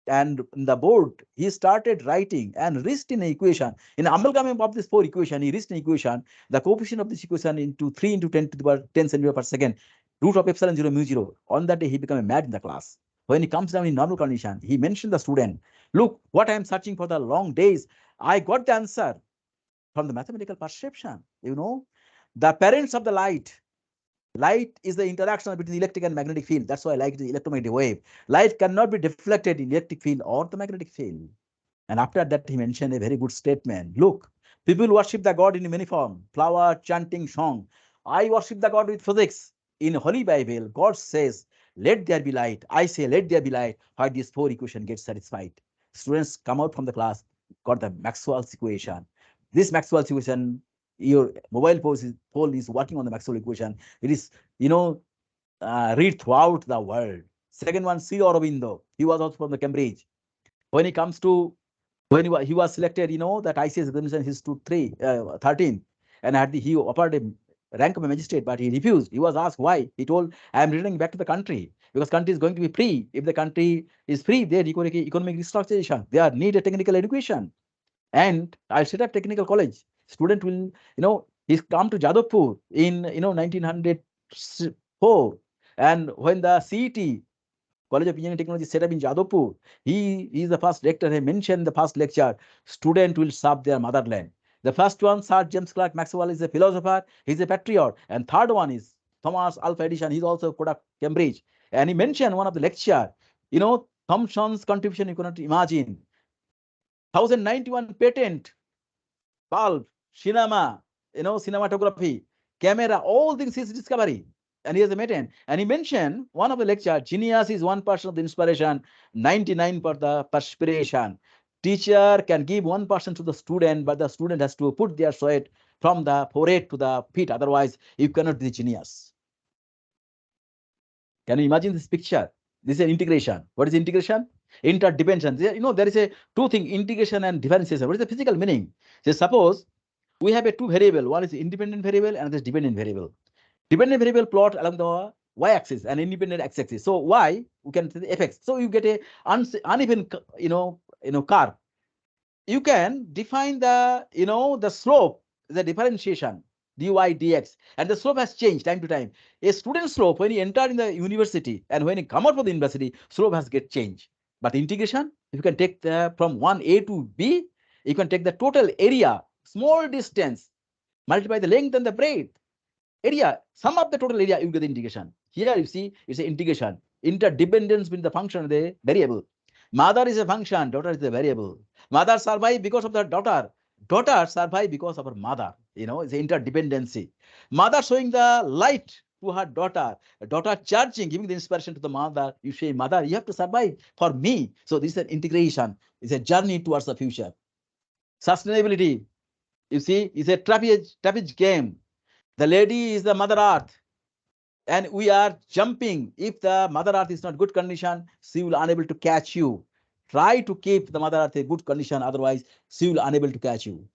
and in the board, he started writing and reached an equation. In amalgaming of this 4 equation, he reached an equation. The coefficient of this equation into 3 into 10 to the power 10 centimeter per second, root of epsilon 0 mu 0. On that day, he became mad in the class. When he comes down in normal condition, he mentioned the student, look, what I am searching for the long days, I got the answer from the mathematical perception. The parents of the light. Light is the interaction between the electric and magnetic field. That's why I like the electromagnetic wave. Light cannot be deflected in electric field or the magnetic field. And after that, he mentioned a very good statement. Look, people worship the God in many forms: flower, chanting, song. I worship the God with physics. In Holy Bible, God says, let there be light. I say, let there be light. Why these 4 equations get satisfied? Students come out from the class, got the Maxwell's equation. This Maxwell's equation, your mobile phone is working on the Maxwell equation. It is, read throughout the world. Second one, C. Aurobindo. He was also from the Cambridge. When he comes to, when he was selected, that ICS examination, he stood 13, and he offered a rank of a magistrate, but he refused. He was asked why. He told, I am returning back to the country because country is going to be free. If the country is free, they require economic restructuration. They need a technical education. And I'll set up technical college. Student will, he's come to Jadavpur in, 1904. And when the CET College of Engineering Technology set up in Jadavpur. He is the first rector. He mentioned in the first lecture, student will serve their motherland. The first one, Sir James Clerk Maxwell, is a philosopher. He's a patriot. And third one is Thomas Alva Edison. He's also product Cambridge. And he mentioned one of the lecture, Thomson's contribution, you cannot imagine. 1091 patent, bulb, cinema, cinematography, camera, all things his discovery. And he has a patent. And he mentioned one of the lecture, genius is 1% of the inspiration, 99% for the perspiration. Teacher can give 1% to the student, but the student has to put their sweat from the forehead to the feet. Otherwise, you cannot be genius. Can you imagine this picture? This is an integration. What is integration? Interdependence. There is a two thing, integration and differentiation. What is the physical meaning? So suppose we have a two variable. One is independent variable and this dependent variable. Dependent variable plot along the y-axis and independent x-axis. So y, we can say the fx. So you get a uneven, curve. You can define the, the slope, the differentiation, dy dx, and the slope has changed time to time. A student slope when he entered in the university and when he come out from the university, slope has get changed. But integration, if you can take the from 1a to b, you can take the total area, small distance, multiply the length and the breadth. Area, sum up the total area, you get the integration. Here you see it's an integration. Interdependence between the function and the variable. Mother is a function, daughter is a variable. Mother survive because of the daughter. Daughter survive because of her mother. It's interdependency. Mother showing the light to her daughter. Daughter charging, giving the inspiration to the mother. You say, mother, you have to survive for me. So this is an integration. It's a journey towards the future. Sustainability, you see, is a trapeze game. The lady is the mother earth. And we are jumping. If the mother earth is not good condition, she will unable to catch you. Try to keep the mother earth in good condition, otherwise she will unable to catch you.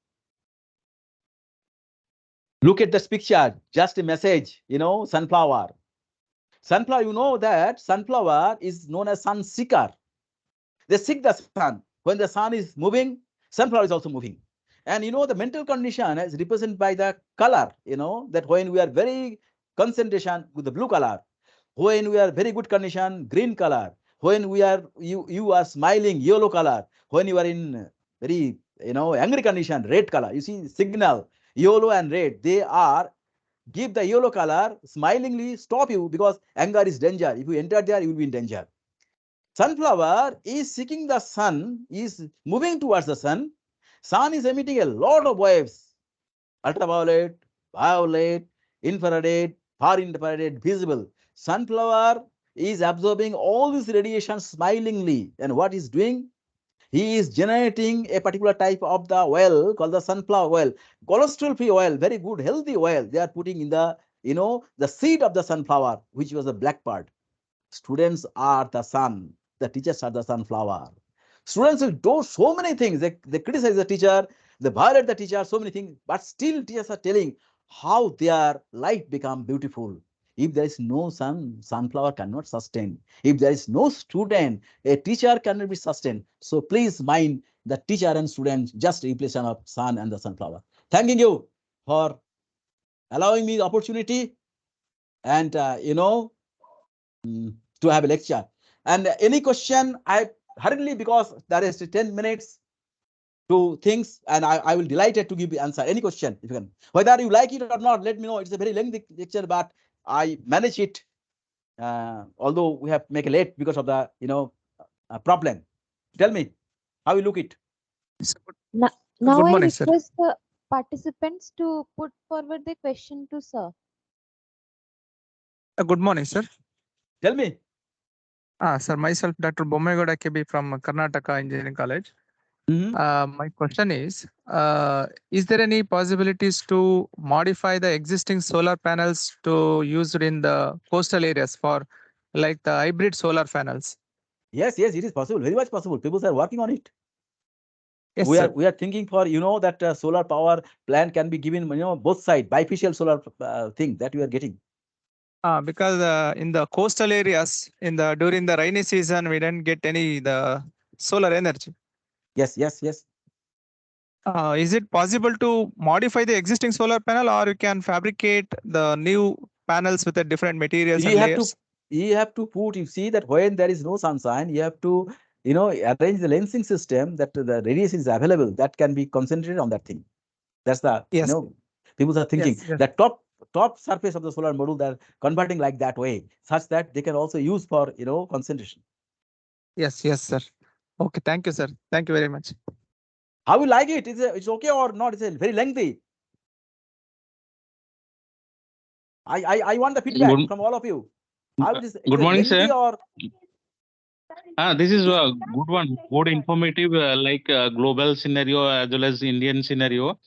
Look at this picture, just a message, sunflower. Sunflower, you know that sunflower is known as sun seeker. They seek the sun. When the sun is moving, sunflower is also moving. And the mental condition is represented by the color, that when we are very concentration with the blue color, when we are very good condition, green color, when we are you are smiling, yellow color, when you are in very angry condition, red color. You see signal, yellow and red, they are give the yellow color, smilingly stop you because anger is danger. If you enter there, you will be in danger. Sunflower is seeking the sun, is moving towards the sun. Sun is emitting a lot of waves, ultraviolet, violet, infrared, far infrared, visible. Sunflower is absorbing all these radiations smilingly. And what is doing? He is generating a particular type of the oil called the sunflower oil, cholesterol-free oil, very good, healthy oil. They are putting in the, the seed of the sunflower, which was the black part. Students are the sun. The teachers are the sunflower. Students will do so many things. They criticize the teacher, they violate the teacher, so many things, but still teachers are telling how their life become beautiful. If there is no sun, sunflower cannot sustain. If there is no student, a teacher cannot be sustained. So please mind the teacher and student, just replacement of sun and the sunflower. Thanking you for allowing me the opportunity and, to have a lecture. And any question, I hurriedly, because there is 10 minutes to things, and I will delighted to give the answer. Any question, if you can. Whether you like it or not, let me know. It's a very lengthy lecture, but I manage it. Although we have make it late because of the problem. Tell me how you look it. Now, Good now I morning, sir. request the participants to put forward the question to sir. Good morning, sir. Tell me. Sir, myself, Dr. Bommegoda KB from Karnataka Engineering College. My question is there any possibilities to modify the existing solar panels to used in the coastal areas for like the hybrid solar panels? Yes, it is possible. Very much possible. People are working on it. Yes, we sir. are thinking for that solar power plant can be given both side bifacial solar thing that we are getting. Because in the coastal areas during the rainy season we didn't get any the solar energy. Yes. Is it possible to modify the existing solar panel, or you can fabricate the new panels with the different materials and layers? you have to put, you see that when there is no sunshine, you have to, arrange the lensing system that the radiation is available that can be concentrated on that thing. That's the, Yes. people are thinking Yes. Yes. that top surface of the solar module, they're converting like that way, such that they can also use for, concentration. Yes. Yes, sir. Okay. Thank you, sir. Thank you very much. How you like it? It's okay or not? It's a very lengthy. I want the feedback Good, from all of you. How it is? Is good it morning, sir. lengthy or? This is a good one, good informative, like global scenario as well as Indian scenario.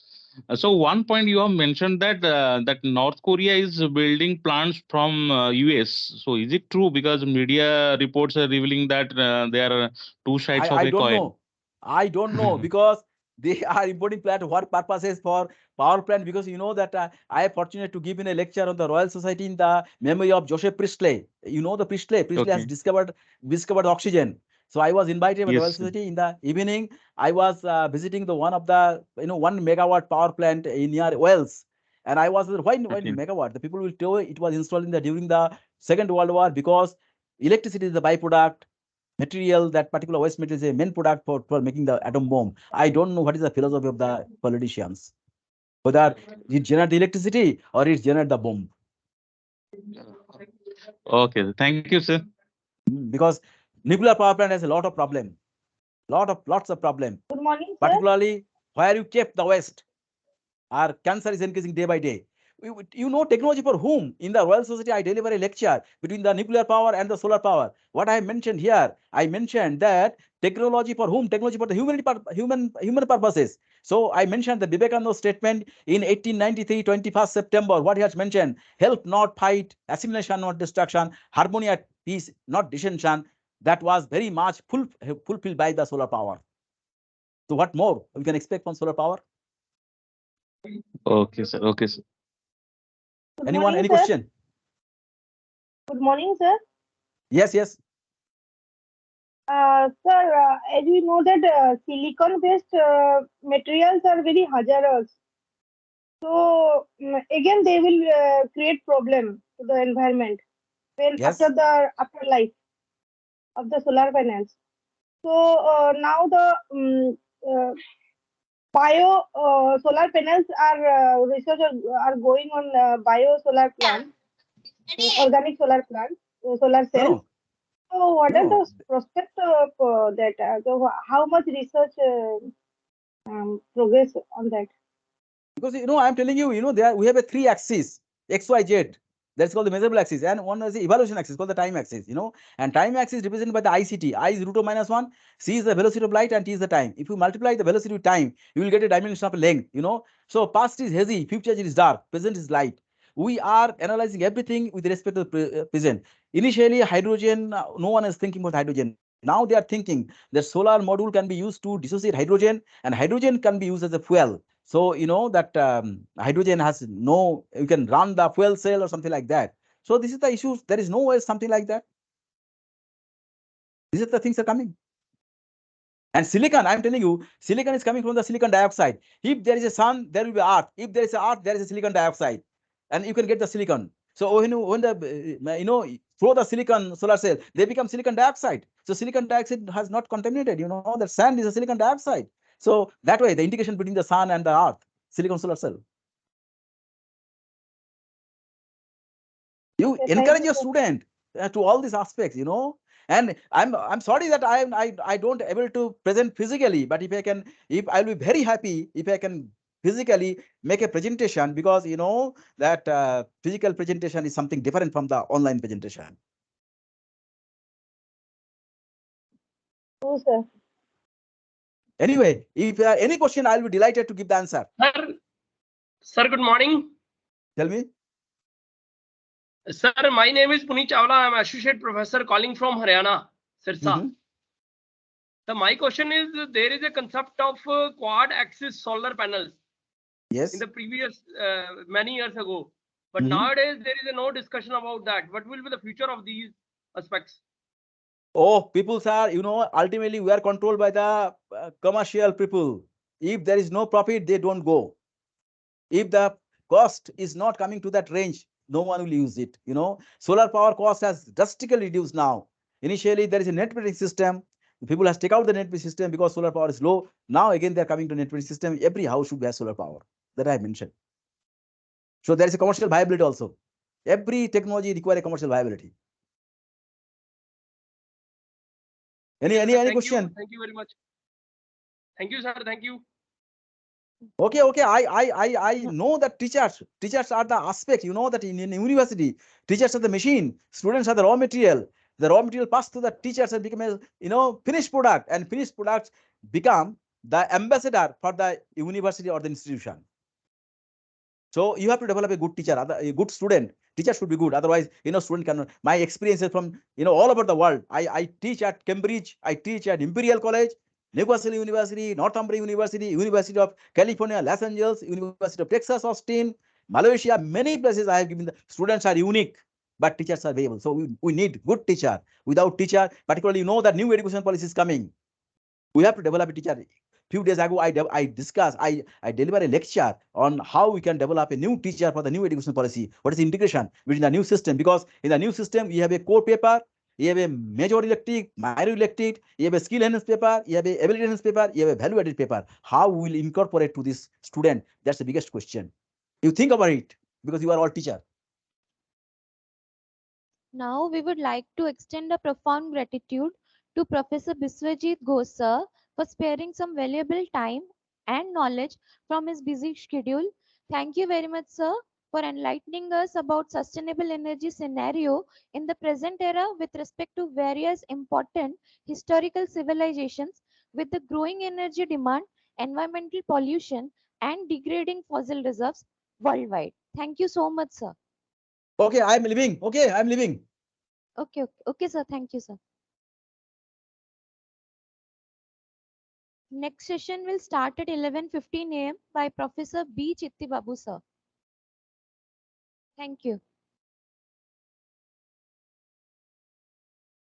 So one point you have mentioned that that North Korea is building plants from US. So is it true? Because media reports are revealing that there are two sides of I a don't coin. know. I don't know because they are importing plant. What purposes for power plant? Because you know that I am fortunate to give in a lecture on the Royal Society in the memory of Joseph Priestley. You know the Priestley. Priestley has Okay. discovered oxygen. So I was invited by the Royal Yes. Society in the evening. I was visiting the one of the 1 megawatt power plant in near Wales, and I was why Okay. megawatt? The people will tell you it was installed during the Second World War because electricity is the byproduct material. That particular waste material is a main product for making the atom bomb. I don't know what is the philosophy of the politicians, whether it generate the electricity or it generate the bomb. Okay. Thank you, sir. Because nuclear power plant has a lot of problem, lots of problem, Good morning, sir. particularly where you kept the waste. Our cancer is increasing day by day. Technology for whom? In the Royal Society, I deliver a lecture between the nuclear power and the solar power. What I mentioned here, I mentioned that technology for whom? Technology for the human purposes. So I mentioned the Vivekananda's statement in 1893, 21st September. What he has mentioned: help not fight, assimilation not destruction, harmony at peace not dissension. That was very much fulfilled by the solar power. So what more we can expect from solar power? Okay, sir. Okay, sir. Good Anyone? morning, Any sir. question? Good morning, sir. Yes, yes. Sir, as we know that silicon-based materials are very hazardous. So again, they will create problem to the environment when Yes. the afterlife of the solar panels. So now the bio solar panels are research are going on bio solar plants, organic solar plants, solar No, cells. no, So, what are no. the prospects of that? So, how much research progress on that? Because I'm telling you, there we have a three axis, X, Y, Z. That's called the measurable axis, and one is the evaluation axis called the time axis. And time axis represented by the ICT. I is root of -1, C is the velocity of light, and T is the time. If you multiply the velocity with time, you will get a dimension of length. So past is hazy, future is dark, present is light. We are analyzing everything with respect to the present. Initially, hydrogen, no one is thinking about hydrogen. Now they are thinking that solar module can be used to dissociate hydrogen, and hydrogen can be used as a fuel. So that hydrogen has no, you can run the fuel cell or something like that. So this is the issue. There is no way something like that. These are the things are coming. And silicon, I'm telling you, silicon is coming from the silicon dioxide. If there is a sun, there will be earth. If there is a earth, there is a silicon dioxide, and you can get the silicon. So when the throw the silicon solar cell, they become silicon dioxide. So silicon dioxide has not contaminated. The sand is a silicon dioxide. So that way, the integration between the sun and the earth, silicon solar cell. You Okay, thank encourage you, your sir. student to all these aspects. And I'm sorry that I don't able to present physically, but if I'll be very happy if I can physically make a presentation, because that physical presentation is something different from the online presentation. True, sir. Anyway, if any question, I'll be delighted to give the answer. Sir, good morning. Tell me. Sir, my name is Puneet Chawla. I'm associate professor calling from Haryana, Sirsa. So my question is, there is a concept of quad axis solar panels Yes. in the previous many years ago, but nowadays there is no discussion about that. What will be the future of these aspects? Oh, people, sir, ultimately we are controlled by the commercial people. If there is no profit, they don't go. If the cost is not coming to that range, no one will use it. Solar power cost has drastically reduced now. Initially, there is a net metering system. People has take out the net metering system because solar power is low. Now again, they're coming to net metering system. Every house should have solar power that I mentioned. So there is a commercial viability also. Every technology requires a commercial viability. Any question? Thank you very much. Thank you, sir. Thank you. Okay. I know that teachers are the aspect. You know that in university, teachers are the machine, students are the raw material. The raw material pass through the teachers and become a finished product, and finished products become the ambassador for the university or the institution. So you have to develop a good teacher, a good student. Teacher should be good. Otherwise, student cannot. My experiences from all over the world. I teach at Cambridge. I teach at Imperial College, Newcastle University, Northumbria University, University of California, Los Angeles, University of Texas, Austin, Malaysia. Many places I have given. The students are unique, but teachers are available. So we need good teacher. Without teacher, particularly that new education policy is coming. We have to develop a teacher. Few days ago, I delivered a lecture on how we can develop a new teacher for the new education policy. What is the integration within the new system? Because in the new system, you have a core paper, you have a major elective, minor elective, you have a skill enhanced paper, you have a ability enhanced paper, you have a value added paper. How we will incorporate to this student? That's the biggest question. You think about it because you are all teacher. Now we would like to extend a profound gratitude to Professor Biswajit Ghosh sir for sparing some valuable time and knowledge from his busy schedule. Thank you very much, sir, for enlightening us about sustainable energy scenario in the present era with respect to various important historical civilizations with the growing energy demand, environmental pollution, and degrading fossil reserves worldwide. Thank you so much, sir. Okay, I'm leaving. Okay, I'm leaving. Okay, sir. Thank you, sir. Next session will start at 11:15 a.m. by Professor B. Chittibabu, sir. Thank you.